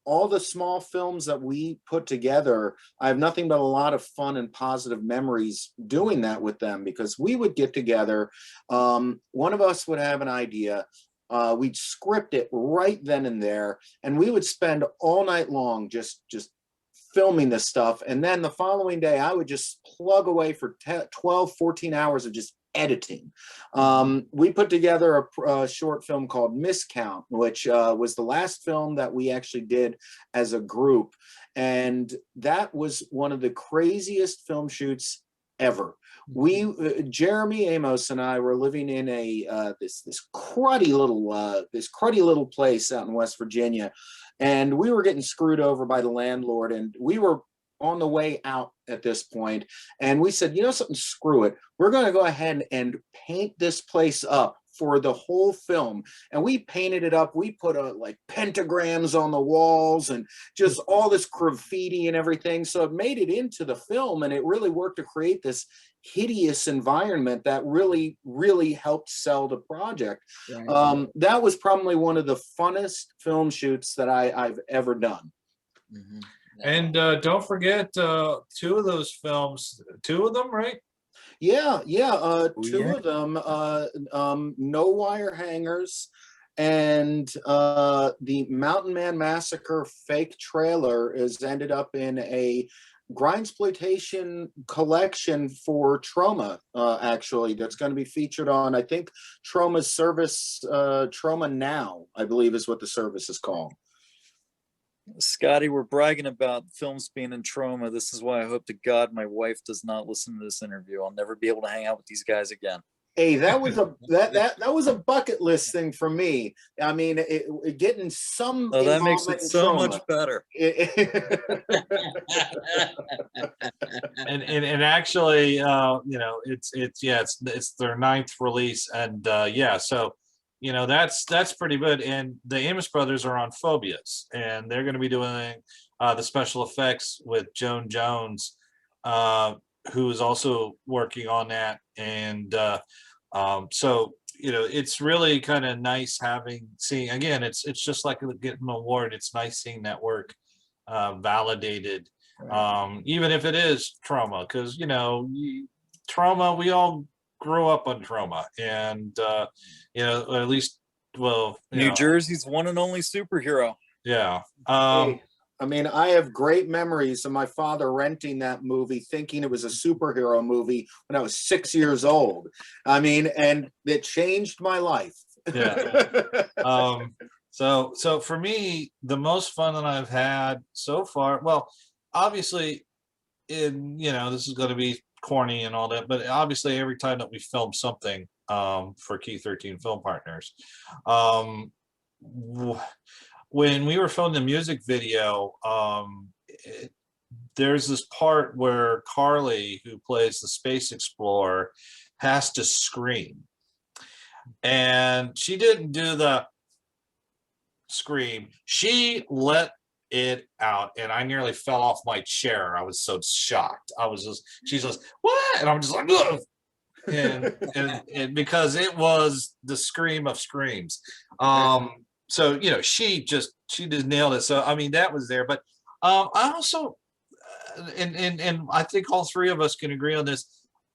Speaker 3: all the small films that we put together, I have nothing but a lot of fun and positive memories doing that with them, because we would get together. One of us would have an idea. We'd script it right then and there, and we would spend all night long just filming this stuff. And then the following day, I would just plug away for 12, 14 hours of just editing. We put together a short film called Miscount, which was the last film that we actually did as a group. And that was one of the craziest film shoots ever. Jeremy Amos and I were living in this cruddy little place out in West Virginia, and we were getting screwed over by the landlord, and we were on the way out at this point, and we said, you know something, screw it, we're going to go ahead and paint this place up for the whole film. And we painted it up. We put like pentagrams on the walls and just all this graffiti and everything. So it made it into the film, and it really worked to create this hideous environment that really, really helped sell the project. Right. That was probably one of the funnest film shoots that I've ever done.
Speaker 1: Mm-hmm.
Speaker 2: And don't forget, two of those films, two of them, right?
Speaker 3: Yeah,
Speaker 4: Oh,
Speaker 3: two
Speaker 4: yeah.
Speaker 3: of them, No Wire Hangers and the Mountain Man Massacre fake trailer is ended up in a grindsploitation collection for Trauma, actually, that's going to be featured on, I think, Trauma's service, Trauma Now, I believe is what the service is called.
Speaker 4: Scotty, we're bragging about films being in Trauma. This is why I hope to God my wife does not listen to this interview. I'll never be able to hang out with these guys again.
Speaker 3: Hey, that was a bucket list thing for me. I mean, getting some
Speaker 4: Oh, that makes
Speaker 3: involvement
Speaker 4: it
Speaker 3: in
Speaker 4: so
Speaker 3: Trauma.
Speaker 4: much better.
Speaker 2: And actually, it's their ninth release, and so that's pretty good. And the Amos brothers are on Phobias, and they're going to be doing the special effects with Joan Jones, who is also working on that. And so it's really kind of nice seeing again. It's just like getting an award. It's nice seeing that work validated. Even if it is Trauma, because Trauma, we all grew up on Trauma, and at least, well,
Speaker 4: New Jersey's one and only superhero.
Speaker 2: Yeah.
Speaker 3: Hey, I mean, I have great memories of my father renting that movie, thinking it was a superhero movie when I was 6 years old. I mean, and it changed my life.
Speaker 2: Yeah. So for me, the most fun that I've had so far, well, obviously, this is going to be corny and all that, but obviously every time that we film something for Key 13 Film Partners, when we were filming the music video, there's this part where Carly, who plays the space explorer, has to scream, and she didn't do the scream. She let it out, and I nearly fell off my chair. I was so shocked. She's just, what? And I'm just like, ugh. And because it was the scream of screams. So she just nailed it. So I mean, that was there. But I also, and I think all three of us can agree on this,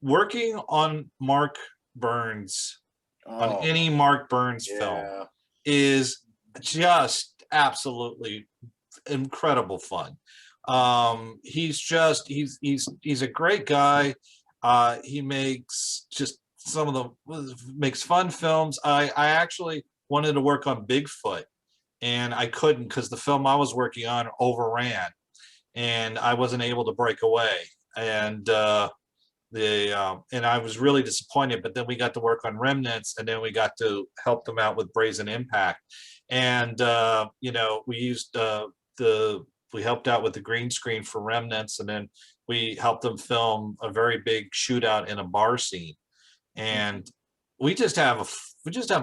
Speaker 2: working on Mark Burns, on any Mark Burns film, is just absolutely incredible fun. He's a great guy. He makes makes fun films. I actually wanted to work on Bigfoot, and I couldn't because the film I was working on overran, and I wasn't able to break away. And and I was really disappointed. But then we got to work on Remnants, and then we got to help them out with Brazen Impact. And we used we helped out with the green screen for Remnants, and then we helped them film a very big shootout in a bar scene, and we just have a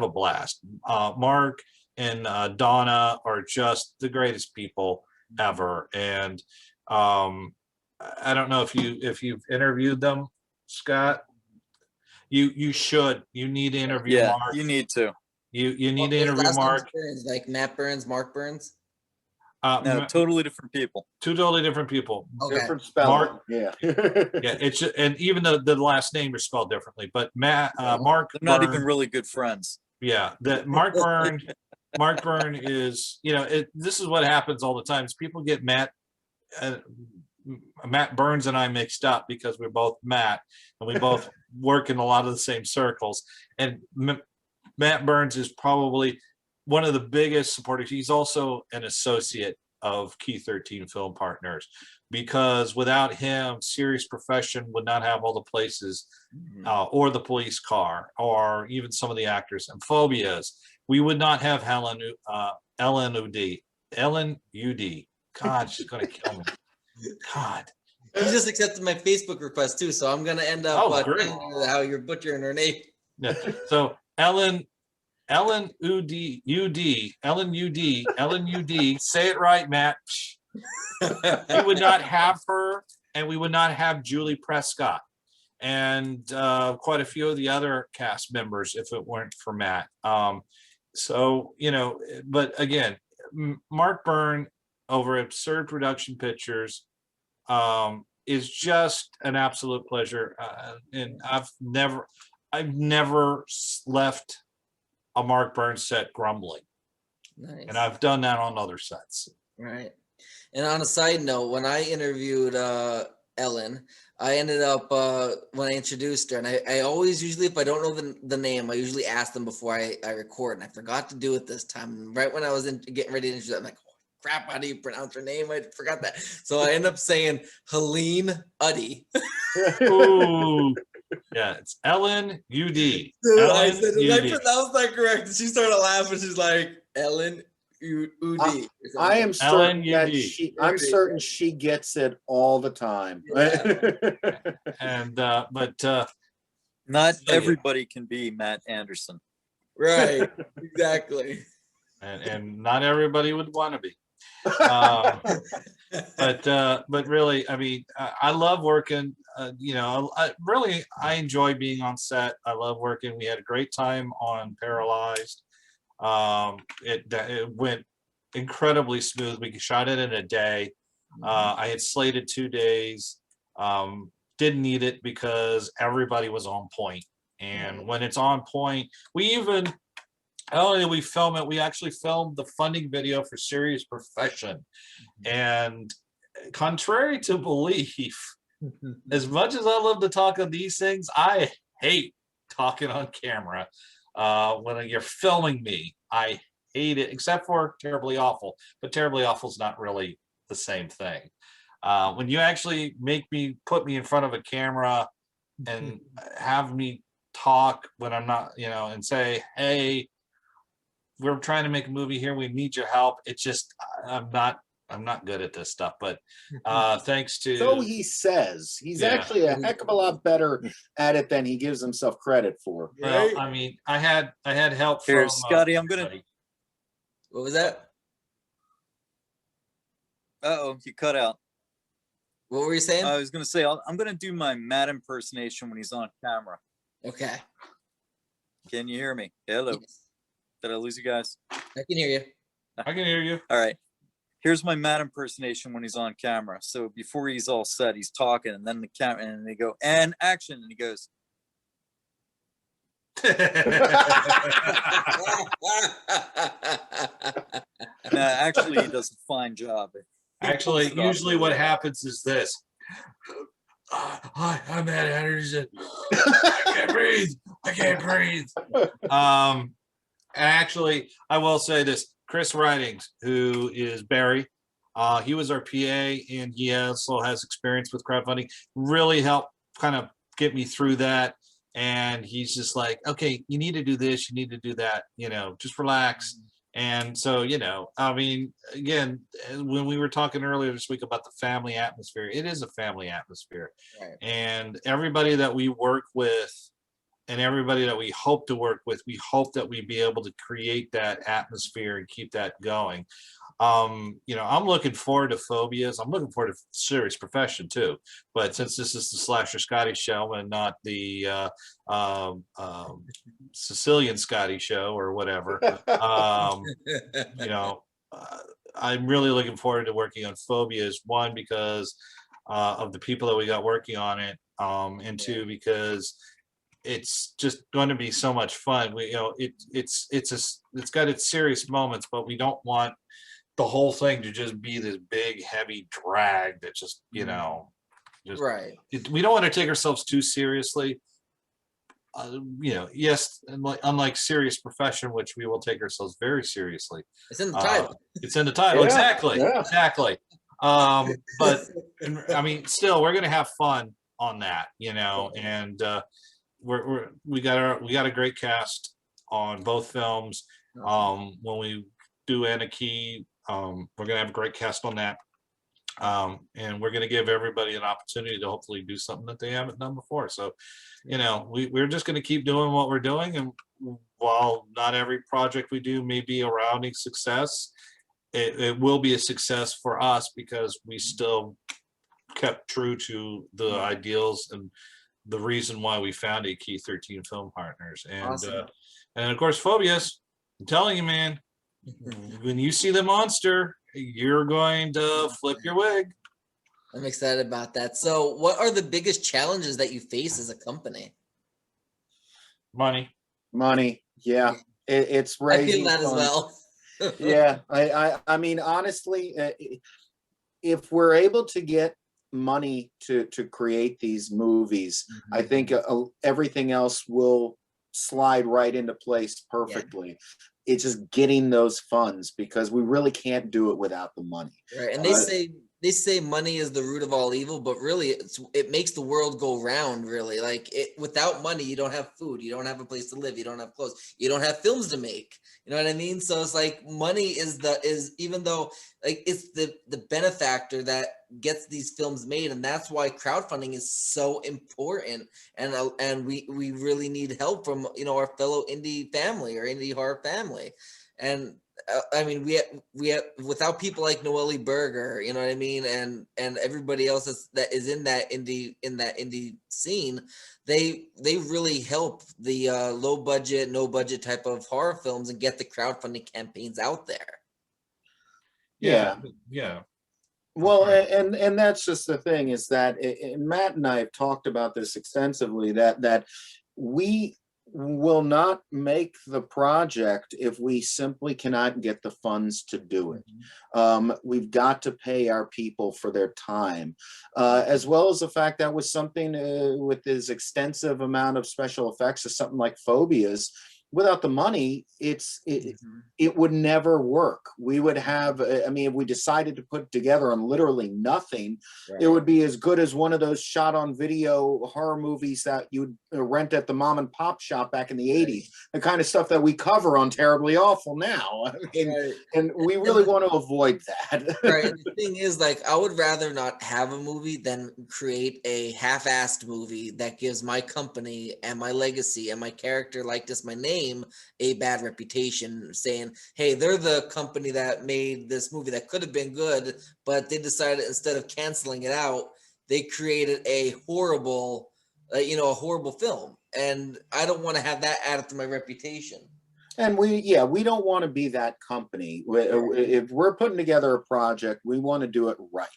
Speaker 2: blast. Mark and Donna are just the greatest people ever, and I don't know if you've interviewed them, Scott. You should. You need to interview Mark.
Speaker 4: You need to.
Speaker 2: You need to interview Mark.
Speaker 1: Burns, like Matt Burns, Mark Burns.
Speaker 4: No, totally different people.
Speaker 2: Two totally different people.
Speaker 1: Okay.
Speaker 3: Different spelling.
Speaker 2: Mark,
Speaker 3: yeah.
Speaker 2: It's and even the last name is spelled differently. But Mark,
Speaker 4: They're not even really good friends.
Speaker 2: Yeah, that Mark Byrne. Mark Byrne is, this is what happens all the time. Is people get Matt Burns and I mixed up because we're both Matt, and we both work in a lot of the same circles. And Matt Burns is probably one of the biggest supporters. He's also an associate of Key 13 Film Partners, because without him, Serious Profession would not have all the places, or the police car, or even some of the actors, and Phobias. We would not have Ellen UD. God, she's gonna kill me. God.
Speaker 1: She just accepted my Facebook request too, so I'm gonna end up how you're butchering her name.
Speaker 2: Yeah. So Ellen UD, say it right, Matt. We would not have her, and we would not have Julie Prescott, and quite a few of the other cast members if it weren't for Matt. So but again, Mark Byrne over at Absurd Production Pictures is just an absolute pleasure. And I've never left a Mark Burns set grumbling.
Speaker 1: Nice.
Speaker 2: And I've done that on other sets.
Speaker 1: Right. And on a side note, when I interviewed Ellen, I ended up when I introduced her, and I always usually, if I don't know the name, I usually ask them before I record, and I forgot to do it this time. Right when I was getting ready to introduce her, I'm like, oh, crap, how do you pronounce her name? I forgot that. So I end up saying Helene Uddy.
Speaker 2: Ooh. Yeah, it's Ellen UD.
Speaker 1: Dude,
Speaker 2: Ellen
Speaker 1: I said, did I
Speaker 2: UD.
Speaker 1: pronounce that correct? And she started laughing. She's like, Ellen UD.
Speaker 3: I am certain that
Speaker 2: LNUD.
Speaker 3: I'm certain she gets it all the time.
Speaker 2: And but
Speaker 4: Not
Speaker 2: So, yeah.
Speaker 4: everybody can be Matt Anderson.
Speaker 1: Right, exactly.
Speaker 2: and not everybody would want to be. But really, I mean, I love working. You know, I enjoy being on set. I love working. We had a great time on Paralyzed. It went incredibly smooth. We shot it in a day. I had slated 2 days. Didn't need it because everybody was on point. And when it's on point, not only did we film it, we actually filmed the funding video for Serious Profession. And contrary to belief, as much as I love to talk on these things, I hate talking on camera. When you're filming me, I hate it, except for Terribly Awful. But Terribly Awful is not really the same thing. When you actually put me in front of a camera and have me talk when I'm not, you know, and say, hey, we're trying to make a movie here, we need your help. It's just, I'm not good at this stuff, but thanks to.
Speaker 3: So he says he's actually a heck of a lot better at it than he gives himself credit for.
Speaker 2: Well, I mean, I had help
Speaker 4: Here,
Speaker 2: from
Speaker 4: Scotty, I'm gonna.
Speaker 1: What was that?
Speaker 4: Uh-oh, you cut out.
Speaker 1: What were you saying?
Speaker 4: I was gonna say I'm gonna do my Matt impersonation when he's on camera.
Speaker 1: Okay.
Speaker 4: Can you hear me? Hello.
Speaker 1: Yes.
Speaker 4: Did I lose you guys?
Speaker 1: I can hear you.
Speaker 2: I can hear you.
Speaker 4: All right. Here's my Matt impersonation when he's on camera. So before he's all set, he's talking, and then the camera, and they go, and action, and he goes. Actually, he does a fine job.
Speaker 2: Actually, usually what happens is this. Hi, I'm Matt Anderson. I can't breathe. Actually, I will say this. Chris Ridings, who is Barry, he was our PA, and he also has experience with crowdfunding, really helped kind of get me through that. And he's just like, okay, you need to do this, you need to do that, you know, just relax. And so, you know, I mean, again, when we were talking earlier this week about the family atmosphere, it is a family atmosphere.
Speaker 1: Right.
Speaker 2: And everybody that we work with and everybody that we hope to work with, we hope that we be able to create that atmosphere and keep that going. You know, I'm looking forward to Phobias. I'm looking forward to Serious Profession too. But since this is the Slasher Scotty show and not the Sicilian Scotty show or whatever, you know, I'm really looking forward to working on Phobias. One, because of the people that we got working on it, and two, because it's just going to be so much fun. We, you know, it's got its serious moments, but we don't want the whole thing to just be this big heavy drag that just, you know, just
Speaker 1: Right.
Speaker 2: We don't want to take ourselves too seriously. You know, yes, unlike Serious Profession, which we will take ourselves very seriously.
Speaker 1: It's in the title.
Speaker 2: It's in the title.
Speaker 3: Yeah,
Speaker 2: Exactly.
Speaker 3: yeah.
Speaker 2: Exactly. But I mean, still, we're gonna have fun on that, you know, and we got a great cast on both films. When we do Anarchy, we're gonna have a great cast on that. And we're gonna give everybody an opportunity to hopefully do something that they haven't done before. So, you know, we're just gonna keep doing what we're doing, and while not every project we do may be a rounding success, it will be a success for us because we still kept true to the ideals and the reason why we founded Key 13 Film Partners. And
Speaker 1: Awesome.
Speaker 2: and of course, Phobias, I'm telling you, man, when you see the monster you're going to flip your wig.
Speaker 1: I'm excited about that. So, what are the biggest challenges that you face as a company?
Speaker 2: Money.
Speaker 3: Yeah, it's
Speaker 1: I feel
Speaker 3: raising
Speaker 1: that as
Speaker 3: funds.
Speaker 1: well.
Speaker 3: Yeah, I mean, honestly, if we're able to get money to create these movies, I think everything else will slide right into place perfectly. It's just getting those funds, because we really can't do it without the money.
Speaker 1: Right, and they say money is the root of all evil, but really it makes the world go round. Really, like without money, you don't have food, you don't have a place to live, you don't have clothes, you don't have films to make. You know what I mean? So it's like money is even though like it's the benefactor that gets these films made, and that's why crowdfunding is so important. And we really need help from our fellow indie family or indie horror family. And I mean, we have without people like Noelle Berger, you know what I mean, and everybody else that is in that indie scene, they really help the low budget, no budget type of horror films and get the crowdfunding campaigns out there.
Speaker 3: Yeah. Well,
Speaker 2: Right.
Speaker 3: and that's just the thing, is that Matt and I have talked about this extensively, that we will not make the project if we simply cannot get the funds to do it. We've got to pay our people for their time, as well as the fact that with something with this extensive amount of special effects as something like Phobias, without the money, it would never work. We would have, I mean, if we decided to put together on literally nothing, it would be as good as one of those shot on video horror movies that you'd rent at the mom and pop shop back in the 80s, the kind of stuff that we cover on Terribly Awful now. I mean, and we really want to avoid that.
Speaker 1: Right. And the thing is, like, I would rather not have a movie than create a half-assed movie that gives my company and my legacy and my character likeness, my name, a bad reputation, saying, hey, they're the company that made this movie that could have been good, but they decided instead of canceling it out, they created a horrible, a horrible film. And I don't want to have that added to my reputation.
Speaker 3: And we don't want to be that company. If we're putting together a project, we want to do it right.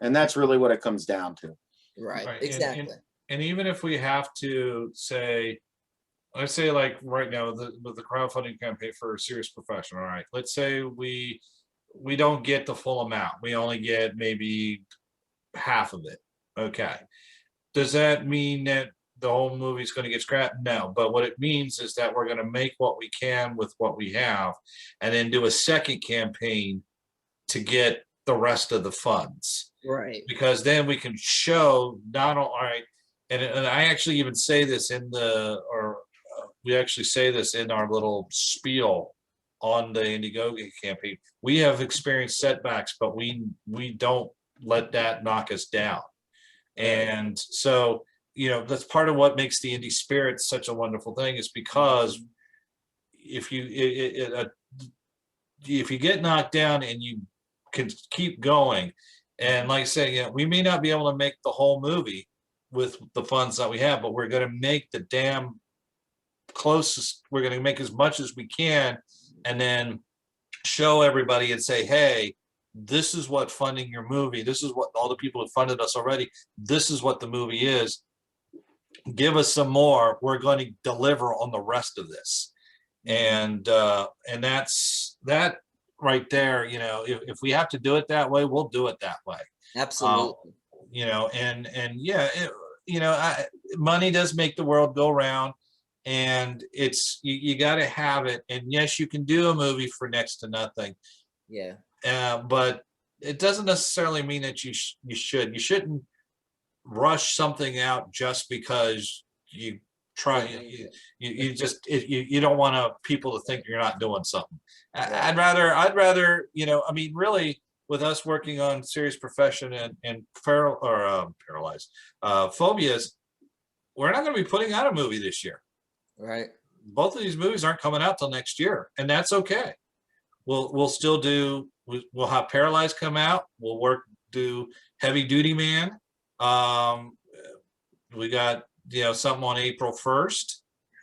Speaker 3: And that's really what it comes down to.
Speaker 1: Right. Exactly.
Speaker 2: And even if we have to say, let's say like right now with the crowdfunding campaign for Serious Profession, all right, let's say we don't get the full amount. We only get maybe half of it. Okay. Does that mean that the whole movie is going to get scrapped? No, but what it means is that we're going to make what we can with what we have, and then do a second campaign to get the rest of the funds.
Speaker 1: Right.
Speaker 2: Because then we can show not all right, and I actually even say this we actually say this in our little spiel on the Indiegogo campaign. We have experienced setbacks, but we don't let that knock us down. And so, that's part of what makes the indie spirit such a wonderful thing, is because if you get knocked down and you can keep going, and like I say, we may not be able to make the whole movie with the funds that we have, but we're going to make the damn closest. We're going to make as much as we can, and then show everybody and say, hey, this is what funding your movie, this is what all the people have funded us already, this is what the movie is. Give us some more. We're going to deliver on the rest of this. And that's that right there. If we have to do it that way, we'll do it that way.
Speaker 1: Absolutely.
Speaker 2: Money does make the world go round, and it's you got to have it. And yes, you can do a movie for next to nothing.
Speaker 1: Yeah.
Speaker 2: But it doesn't necessarily mean that you shouldn't rush something out just because you try. You don't want people to think you're not doing something. I'd rather really, with us working on Serious Profession and Paralyzed, Phobias, we're not going to be putting out a movie this year.
Speaker 1: Right.
Speaker 2: Both of these movies aren't coming out till next year, and that's okay. We'll still do. We'll have Paralyzed come out. We'll do Heavy Duty Man. We got something on April 1st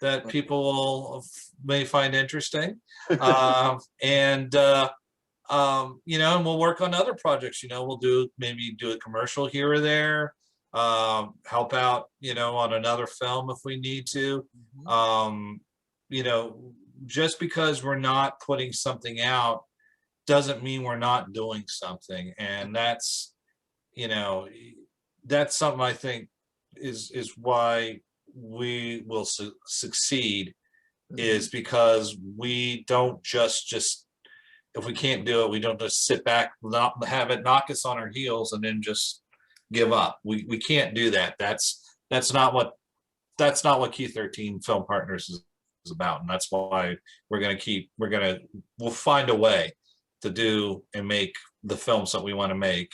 Speaker 2: that people may find interesting, and you know, and we'll work on other projects. You know, we'll maybe do a commercial here or there, help out, you know, on another film if we need to. You know, just because we're not putting something out doesn't mean we're not doing something. And that's, you know, that's something I think is why we will succeed, is because we don't just if we can't do it, we don't just sit back, not have it knock us on our heels and then just give up. We can't do that. That's not what Key 13 Film Partners is about. And that's why we'll find a way to do and make the films that we want to make,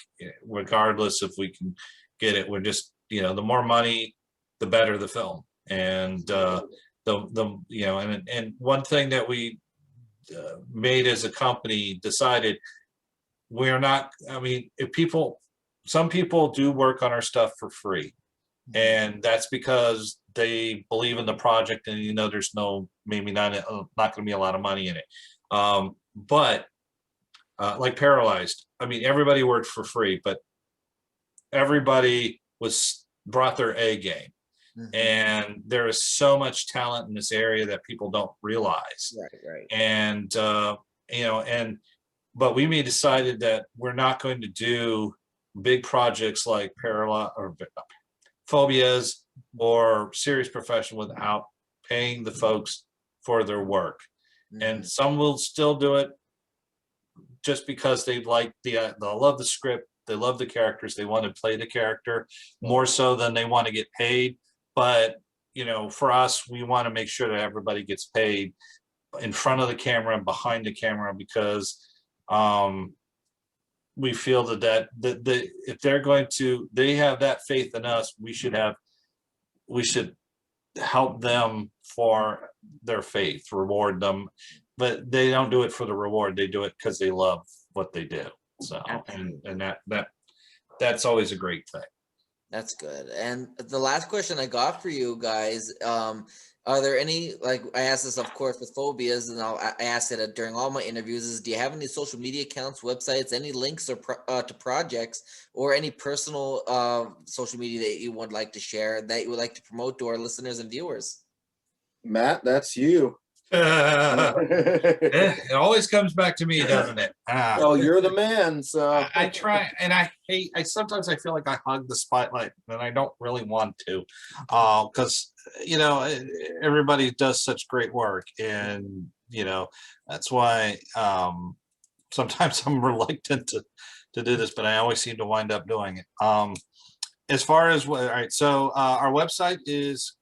Speaker 2: regardless if we can get it. We're just, you know, the more money, the better the film. And you know, and one thing that we made as a company, decided we're not, I mean, some people do work on our stuff for free, and that's because they believe in the project, and you know there's maybe not going to be a lot of money in it. But like Paralyzed, I mean, everybody worked for free, but everybody brought their A game. And there is so much talent in this area that people don't realize.
Speaker 1: Right.
Speaker 2: And you know, but we decided that we're not going to do big projects like Paralyzed or Phobias or Serious Profession without paying the folks for their work. And some will still do it just because they like they love the script, they love the characters, they want to play the character more so than they want to get paid. But, you know, for us, we want to make sure that everybody gets paid in front of the camera and behind the camera, because we feel that if they're going to, they have that faith in us, we should help them for their faith, reward them. But they don't do it for the reward. They do it because they love what they do. So, and that's always a great thing.
Speaker 1: That's good. And the last question I got for you guys, are there any, like I asked this, of course, with Phobias, and I asked it during all my interviews, is do you have any social media accounts, websites, any links or to projects, or any personal social media that you would like to share, that you would like to promote to our listeners and viewers?
Speaker 3: Matt, that's you.
Speaker 2: It always comes back to me, doesn't it?
Speaker 3: Oh, you're the man. So
Speaker 2: I try, and I sometimes I feel like I hug the spotlight, and I don't really want to, because you know, everybody does such great work, and you know, that's why sometimes I'm reluctant to do this, but I always seem to wind up doing it. As far as all right, so our website is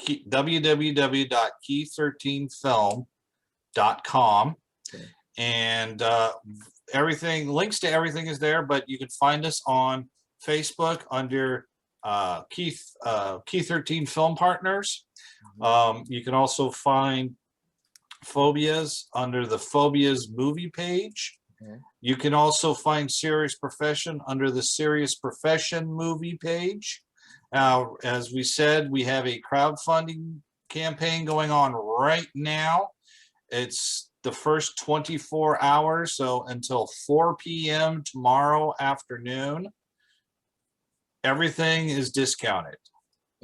Speaker 2: www.key13film.com, and links to everything is there, but you can find us on Facebook under Key 13 Film Partners. You can also find Phobias under the Phobias movie page. You can also find Serious Profession under the Serious Profession movie page. Now, as we said, we have a crowdfunding campaign going on right now. It's the first 24 hours, so until 4 p.m. tomorrow afternoon. Everything is discounted.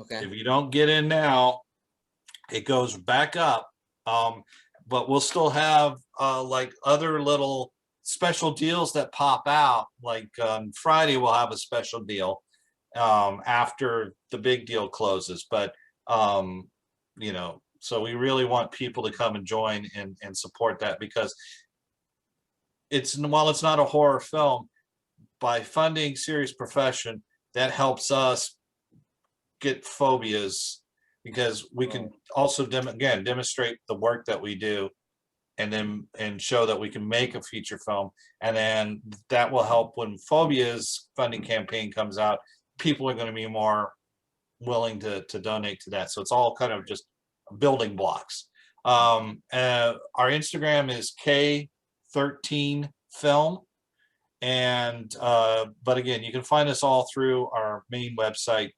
Speaker 2: Okay. If you don't get in now, it goes back up. But we'll still have like other little special deals that pop out. Like on Friday, we'll have a special deal after the big deal closes. But you know, so we really want people to come and join and support that, because while it's not a horror film, by funding Serious Profession, that helps us get Phobias, because we can also demonstrate the work that we do, and show that we can make a feature film, and then that will help when Phobias funding campaign comes out. People are going to be more willing to donate to that. So it's all kind of just building blocks. Our Instagram is K13 Film. And but again, you can find us all through our main website,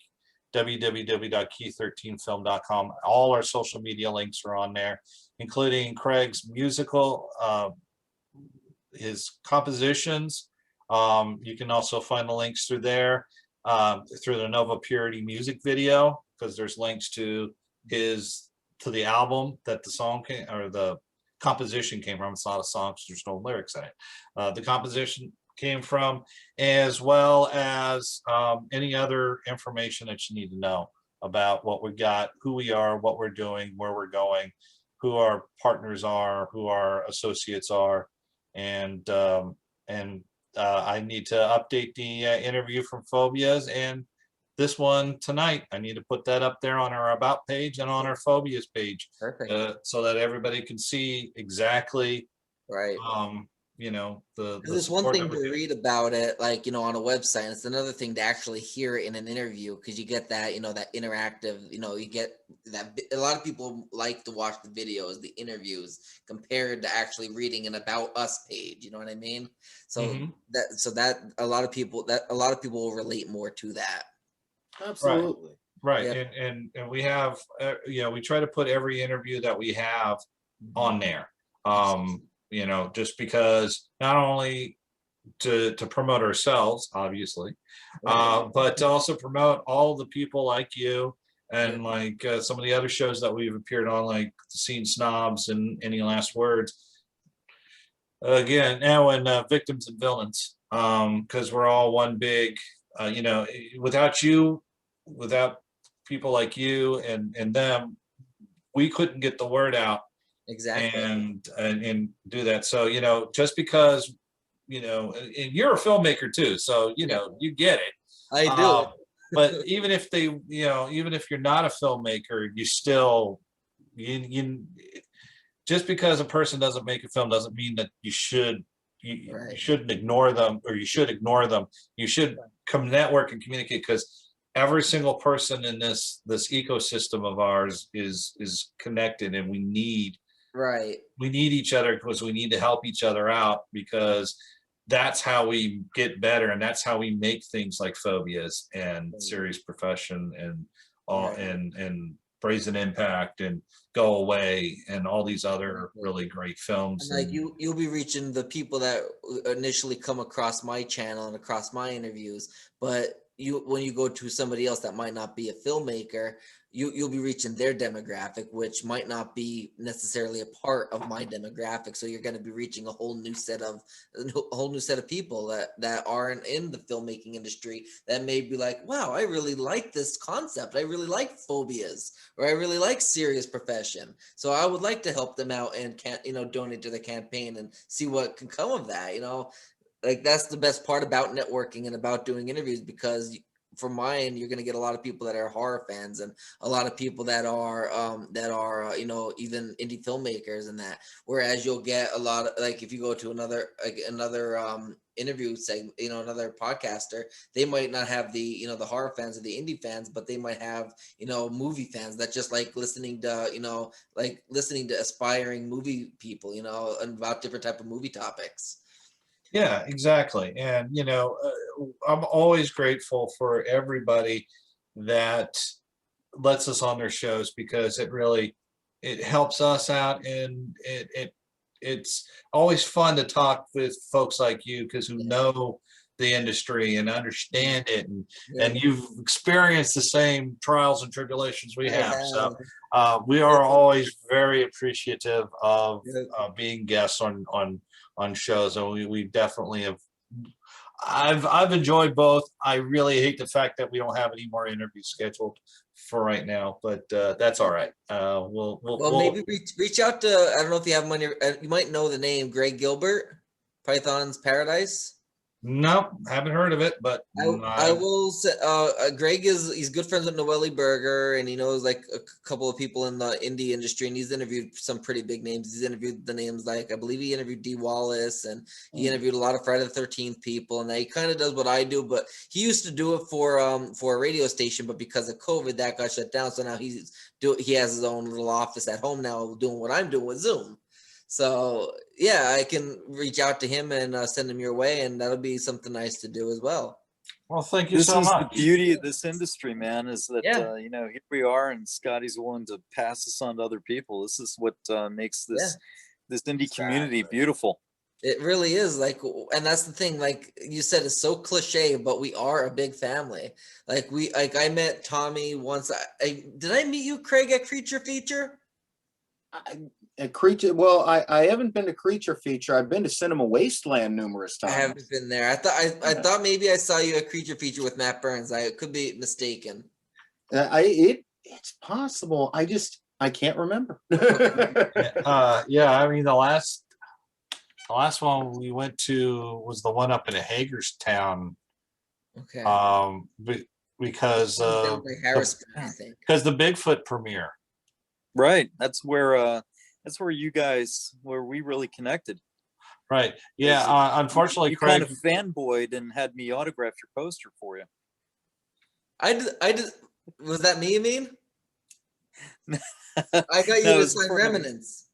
Speaker 2: www.key13film.com. All our social media links are on there, including Craig's musical his compositions. You can also find the links through there, through the Nova Purity music video, because there's links to the album that the song came, or the composition came from. It's not a song, so there's no lyrics in it. The composition came from, as well as any other information that you need to know about what we got, who we are, what we're doing, where we're going, who our partners are, who our associates are, and I need to update the interview from Phobias, and this one tonight. I need to put that up there on our About page and on our Phobias page,
Speaker 1: Perfect.
Speaker 2: so that everybody can see exactly,
Speaker 1: Right.
Speaker 2: the
Speaker 1: It's one
Speaker 2: support
Speaker 1: thing
Speaker 2: that we're
Speaker 1: to
Speaker 2: getting.
Speaker 1: read about it, like, on a website. And it's another thing to actually hear it in an interview, because you get that, that interactive, you get that. A lot of people like to watch the videos, the interviews, compared to actually reading an About Us page. You know what I mean? So
Speaker 2: Mhm.
Speaker 1: that a lot of people will relate more to that.
Speaker 3: Absolutely.
Speaker 2: Right,
Speaker 1: Yep.
Speaker 2: and we have, we try to put every interview that we have on there. Just because, not only to promote ourselves, obviously, but to also promote all the people like you, and like some of the other shows that we've appeared on, like the Scene Snobs and Any Last Words. Again, now in Victims and Villains, because we're all one big, without you, without people like you and them, we couldn't get the word out
Speaker 1: Exactly.
Speaker 2: and do that. So, just because, and you're a filmmaker too, so you get it.
Speaker 1: I do.
Speaker 2: But even if even if you're not a filmmaker, you still, you just because a person doesn't make a film doesn't mean that you
Speaker 1: Right.
Speaker 2: shouldn't ignore them, or you should ignore them. You should come network and communicate, because every single person in this ecosystem of ours is connected, and we need
Speaker 1: Right.
Speaker 2: each other, because we need to help each other out, because that's how we get better, and that's how we make things like Phobias and Serious Profession and all, and Brazen Impact and Go Away and all these other really great films.
Speaker 1: And like you'll be reaching the people that initially come across my channel and across my interviews, but when you go to somebody else that might not be a filmmaker, you'll be reaching their demographic, which might not be necessarily a part of my demographic. So you're going to be reaching a whole new set of people that aren't in the filmmaking industry, that may be like, wow, I really like this concept. I really like Phobias, or I really like Serious Profession. So I would like to help them out and donate to the campaign and see what can come of that. Like, that's the best part about networking and about doing interviews, because from my end, you're going to get a lot of people that are horror fans, and a lot of people that are even indie filmmakers and that. Whereas you'll get a lot of, like, if you go to another interview segment, another podcaster, they might not have the the horror fans or the indie fans, but they might have movie fans that just like listening to aspiring movie people, and about different type of movie topics.
Speaker 2: Yeah, exactly. And, I'm always grateful for everybody that lets us on their shows, because it helps us out, and it's always fun to talk with folks like you, because who know the industry and understand it, and you've experienced the same trials and tribulations we have. So we are always very appreciative of being guests on shows, and we definitely have. I've enjoyed both. I really hate the fact that we don't have any more interviews scheduled for right now, but that's all right. We'll
Speaker 1: Maybe reach out to, I don't know if you have money, you might know the name Greg Gilbert, Python's Paradise.
Speaker 2: Nope, haven't heard of it, but
Speaker 1: I will say, Greg he's good friends with Noelle Berger, and he knows like a couple of people in the indie industry, and he's interviewed some pretty big names. He's interviewed the names, like, I believe he interviewed Dee Wallace, and he interviewed a lot of Friday the 13th people, and he kind of does what I do, but he used to do it for a radio station, but because of COVID that got shut down, so now he has his own little office at home now, doing what I'm doing with Zoom. So yeah, I can reach out to him and send him your way, and that'll be something nice to do as well.
Speaker 2: Well, thank you
Speaker 4: This
Speaker 2: so
Speaker 4: is
Speaker 2: much.
Speaker 4: the beauty of this industry, man, is that here we are, and Scotty's willing to pass this on to other people. This is what makes this indie community beautiful.
Speaker 1: It really is like, and that's the thing. Like you said, it's so cliche, but we are a big family. Like I met Tommy once. Did I meet you, Craig, at Creature Feature?
Speaker 3: A Creature. Well, I haven't been to Creature Feature. I've been to Cinema Wasteland numerous
Speaker 1: I
Speaker 3: times.
Speaker 1: haven't been there. I thought maybe I saw you at Creature Feature with Matt Burns. I could be mistaken.
Speaker 3: It's possible. I can't remember.
Speaker 2: Yeah, I mean the last one we went to was the one up in Hagerstown.
Speaker 1: Okay.
Speaker 2: Because
Speaker 1: Down by Harrisburg, I think.
Speaker 2: because the Bigfoot premiere.
Speaker 4: Right. That's where we really connected.
Speaker 2: Right. Yeah. Unfortunately,
Speaker 4: You
Speaker 2: Craig
Speaker 4: kind of fanboyed and had me autograph your poster for you.
Speaker 1: I did. Was that me, you mean? I got you
Speaker 4: No, it
Speaker 1: to
Speaker 4: was
Speaker 1: sign
Speaker 4: for-
Speaker 1: Remnants.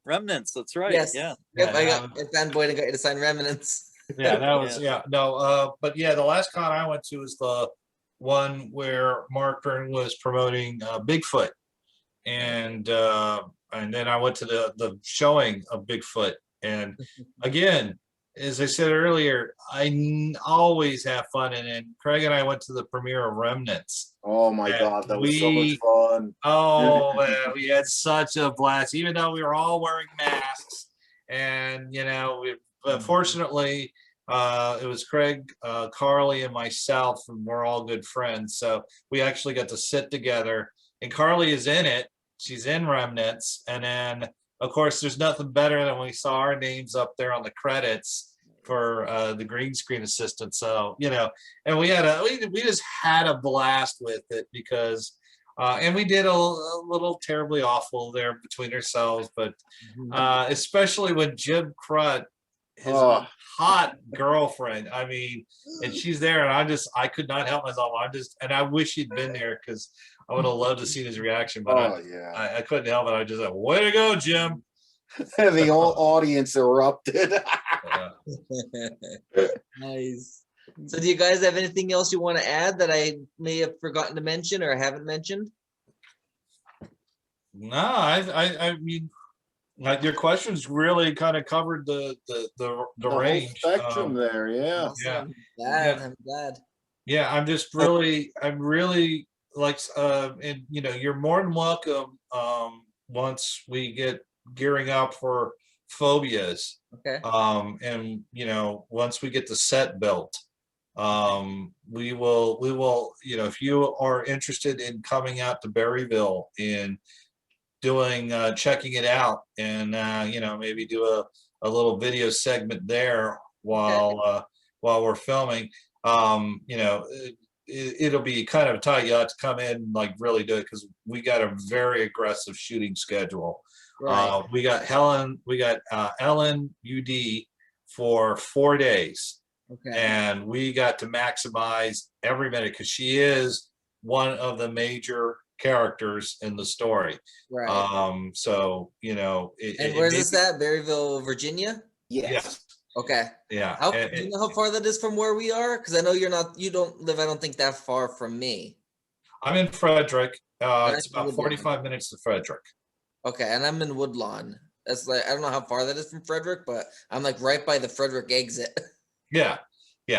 Speaker 4: Remnants, that's right.
Speaker 1: Yes.
Speaker 4: Yeah.
Speaker 1: Yep,
Speaker 2: Yeah,
Speaker 1: I got fanboy and got you to sign Remnants.
Speaker 2: Yeah, that was no. But yeah, the last con I went to was the one where Mark Byrne was promoting Bigfoot, and then I went to the showing of Bigfoot, and again, as I said earlier, always have fun, and Craig and I went to the premiere of Remnants.
Speaker 3: Oh my God, that was so much
Speaker 2: We-
Speaker 3: fun.
Speaker 2: Oh man, we had such a blast, even though we were all wearing masks, and but fortunately, it was Craig, Carly, and myself, and we're all good friends. So we actually got to sit together. And Carly is in it; she's in Remnants. And then, of course, there's nothing better than when we saw our names up there on the credits for the green screen assistant. So and we just had a blast with it because. And we did a little terribly awful there between ourselves, but especially when Jim Crut, his hot girlfriend, I mean, and she's there, and I could not help myself. And I wish he'd been there because I would have loved to see his reaction, but I couldn't help it. I just said, "Way to go, Jim!"
Speaker 3: The whole audience erupted.
Speaker 1: Nice. So do you guys have anything else you want to add that I may have forgotten to mention or haven't mentioned?
Speaker 2: No, I mean, like your questions really kind of covered the
Speaker 3: whole
Speaker 2: range.
Speaker 3: spectrum there, yeah.
Speaker 1: Awesome.
Speaker 2: Yeah.
Speaker 1: I'm glad.
Speaker 2: Yeah, I'm really like, and you're more than welcome once we get gearing up for phobias.
Speaker 1: Okay.
Speaker 2: And once we get the set built, we will, if you are interested in coming out to Berryville and doing checking it out and maybe do a little video segment there while we're filming, it'll be kind of tight. You have to come in and like really do it because we got a very aggressive shooting schedule.
Speaker 1: Right.
Speaker 2: We got Ellen UD for 4 days.
Speaker 1: Okay.
Speaker 2: And we got to maximize every minute because she is one of the major characters in the story.
Speaker 1: Right.
Speaker 2: So
Speaker 1: and where's this at? Berryville, Virginia?
Speaker 2: Yes.
Speaker 1: Okay.
Speaker 2: Yeah.
Speaker 1: Do you know how far that is from where we are? Because I know you don't live, I don't think, that far from me.
Speaker 2: I'm in Frederick. It's about
Speaker 1: Woodlawn.
Speaker 2: 45 minutes to Frederick.
Speaker 1: Okay, and I'm in Woodlawn. That's like, I don't know how far that is from Frederick, but I'm like right by the Frederick exit.
Speaker 2: Yeah.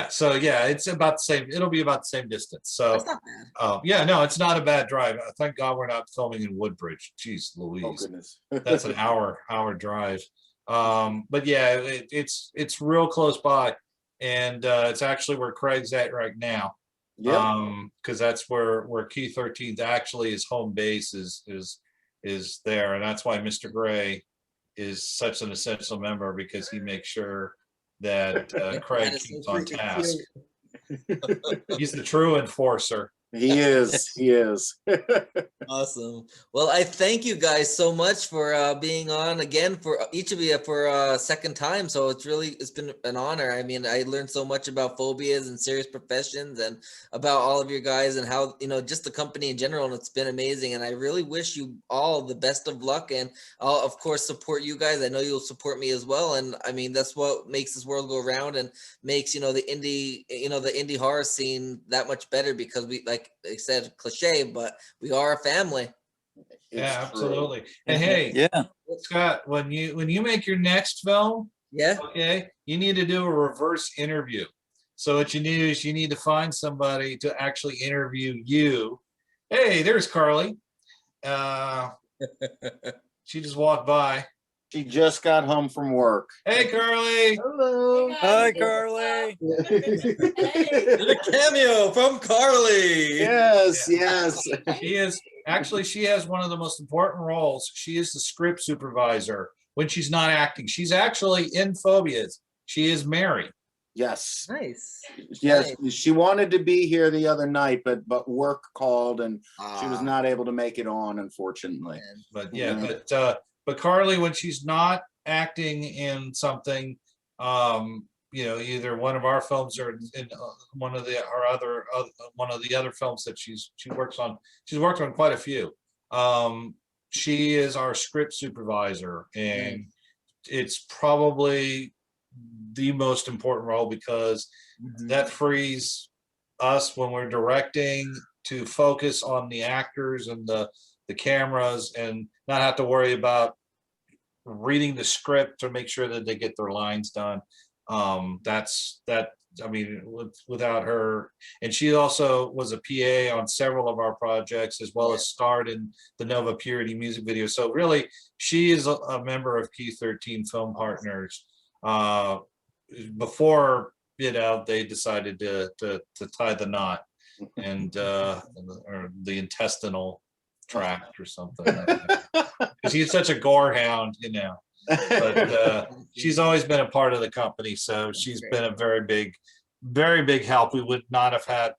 Speaker 2: So it's about the same. It'll be about the same distance. So
Speaker 1: That's not bad.
Speaker 2: no, it's not a bad drive. Thank God we're not filming in Woodbridge. Jeez Louise.
Speaker 3: Oh goodness.
Speaker 2: That's an hour drive. But yeah, it's real close by, and it's actually where Craig's at right now.
Speaker 3: Yeah.
Speaker 2: Because that's where Key 13th actually his home base is there, and that's why Mr. Gray is such an essential member because he makes sure that Craig keeps on task. He's the true enforcer.
Speaker 3: He is.
Speaker 1: Awesome. Well, I thank you guys so much for being on again for each of you for a second time. So it's been an honor. I mean, I learned so much about phobias and serious professions and about all of you guys and how, just the company in general. And it's been amazing. And I really wish you all the best of luck. And I'll, of course, support you guys. I know you'll support me as well. And I mean, that's what makes this world go around and makes, the indie horror scene that much better because we, like I said, cliche, but we are a family.
Speaker 3: It's true.
Speaker 2: Absolutely. And hey,
Speaker 4: Yeah.
Speaker 2: Scott, when you make your next film,
Speaker 1: Yeah.
Speaker 2: okay, you need to do a reverse interview. So what you need is you need to find somebody to actually interview you. Hey, there's Carly. She just walked by.
Speaker 3: She just got home from work.
Speaker 2: Hey, Carly.
Speaker 3: Hello.
Speaker 4: Hi, Carly.
Speaker 1: Did a cameo from Carly.
Speaker 3: Yes, yes.
Speaker 2: She has one of the most important roles. She is the script supervisor when she's not acting. She's actually in Phobias. She is Mary.
Speaker 3: Yes.
Speaker 1: Nice.
Speaker 3: Yes.
Speaker 1: Nice.
Speaker 3: She wanted to be here the other night, but work called and she was not able to make it on, unfortunately.
Speaker 2: But yeah, but Carly, when she's not acting in something, either one of our films or in one of the other films that she works on. She's worked on quite a few. She is our script supervisor, and it's probably the most important role because that frees us when we're directing to focus on the actors and the cameras and not have to worry about reading the script to make sure that they get their lines done. Without her, and she also was a PA on several of our projects as well as starred in the Nova Purity music video. So really, she is a member of Q13 Film Partners. Before they decided to tie the knot and or the intestinal tract or something, because he's such a gore hound, but she's always been a part of the company, so she's been a very big help. We would not have had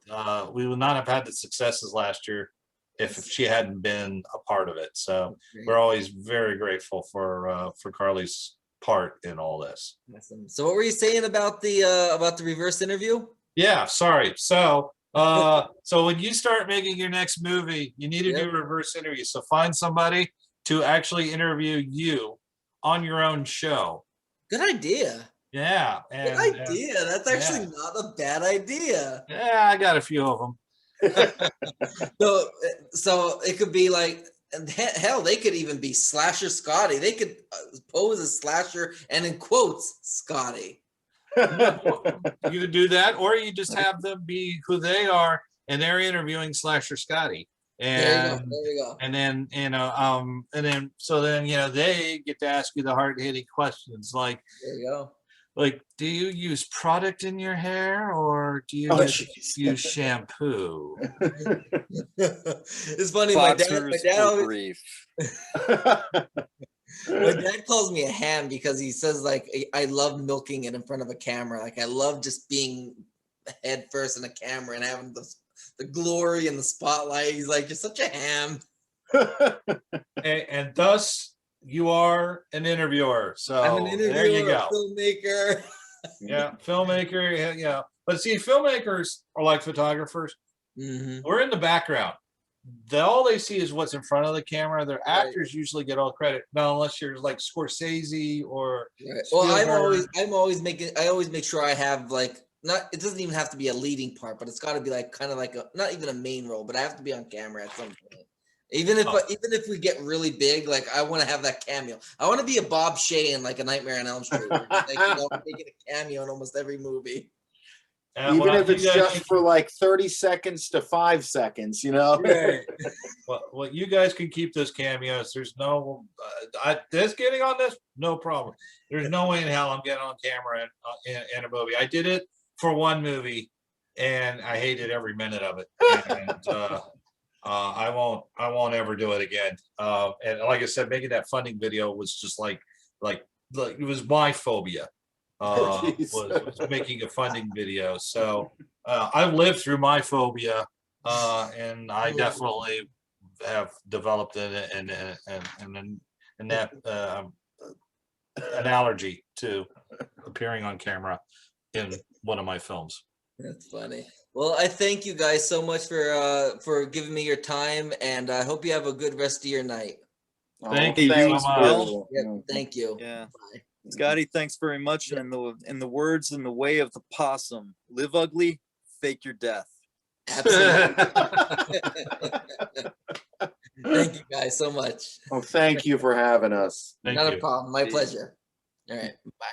Speaker 2: the successes last year if she hadn't been a part of it. So we're always very grateful for Carly's part in all this.
Speaker 1: Awesome. So what were you saying about the reverse interview?
Speaker 2: Yeah, sorry. So when you start making your next movie, you need to do a reverse interview. So find somebody to actually interview you on your own show. Good
Speaker 1: idea.
Speaker 2: Yeah.
Speaker 1: Good idea. That's actually not a bad idea.
Speaker 2: Yeah, I got a few of them.
Speaker 1: So it could be like, hell, they could even be Slasher Scotty. They could pose as Slasher and in quotes, Scotty.
Speaker 2: You could do that, or you just have them be who they are and they're interviewing Slasher Scotty. And
Speaker 1: there you go.
Speaker 2: And then they get to ask you the hard-hitting questions like,
Speaker 1: there you go.
Speaker 2: Like, do you use product in your hair or do you use shampoo?
Speaker 1: It's funny. My dad calls me a ham because he says, like, I love milking it in front of a camera. Like, I love just being head first in a camera and having the glory and the spotlight. He's like, you're such a ham.
Speaker 2: and thus you are an interviewer. So
Speaker 1: I'm an interviewer,
Speaker 2: there you go.
Speaker 1: Filmmaker.
Speaker 2: Filmmaker. Yeah. But see, filmmakers are like photographers. We're in the background. All they see is what's in front of the camera. Their actors usually get all credit. Now, unless you're like Scorsese or
Speaker 1: well, I always make sure I have like, it doesn't even have to be a leading part, but it's got to be like kind of like not even a main role, but I have to be on camera at some point. Even if we get really big, like I want to have that cameo. I want to be a Bob Shea in like A Nightmare on Elm Street. Like, taking a cameo in almost every movie.
Speaker 3: Even if it's just for like 30 seconds to 5 seconds,
Speaker 2: Right. Well, you guys can keep those cameos. There's no, getting on this, no problem. There's no way in hell I'm getting on camera in a movie. I did it for one movie, and I hated every minute of it. And I won't ever do it again. And like I said, making that funding video was just like it was my phobia. Was making a funding video. So I've lived through my phobia, and I definitely have developed an allergy to appearing on camera in one of my films.
Speaker 1: That's funny. Well, I thank you guys so much for giving me your time, and I hope you have a good rest of your night.
Speaker 2: Thank you so much.
Speaker 1: Thank you.
Speaker 4: Yeah.
Speaker 1: Bye.
Speaker 4: Scotty, thanks very much. And in the words in the way of the possum, live ugly, fake your death.
Speaker 1: Absolutely. Thank guys so much.
Speaker 3: Well, thank you for having us.
Speaker 2: Thank
Speaker 1: Not
Speaker 2: you.
Speaker 1: a problem. My
Speaker 4: Peace.
Speaker 1: pleasure. All right. Bye.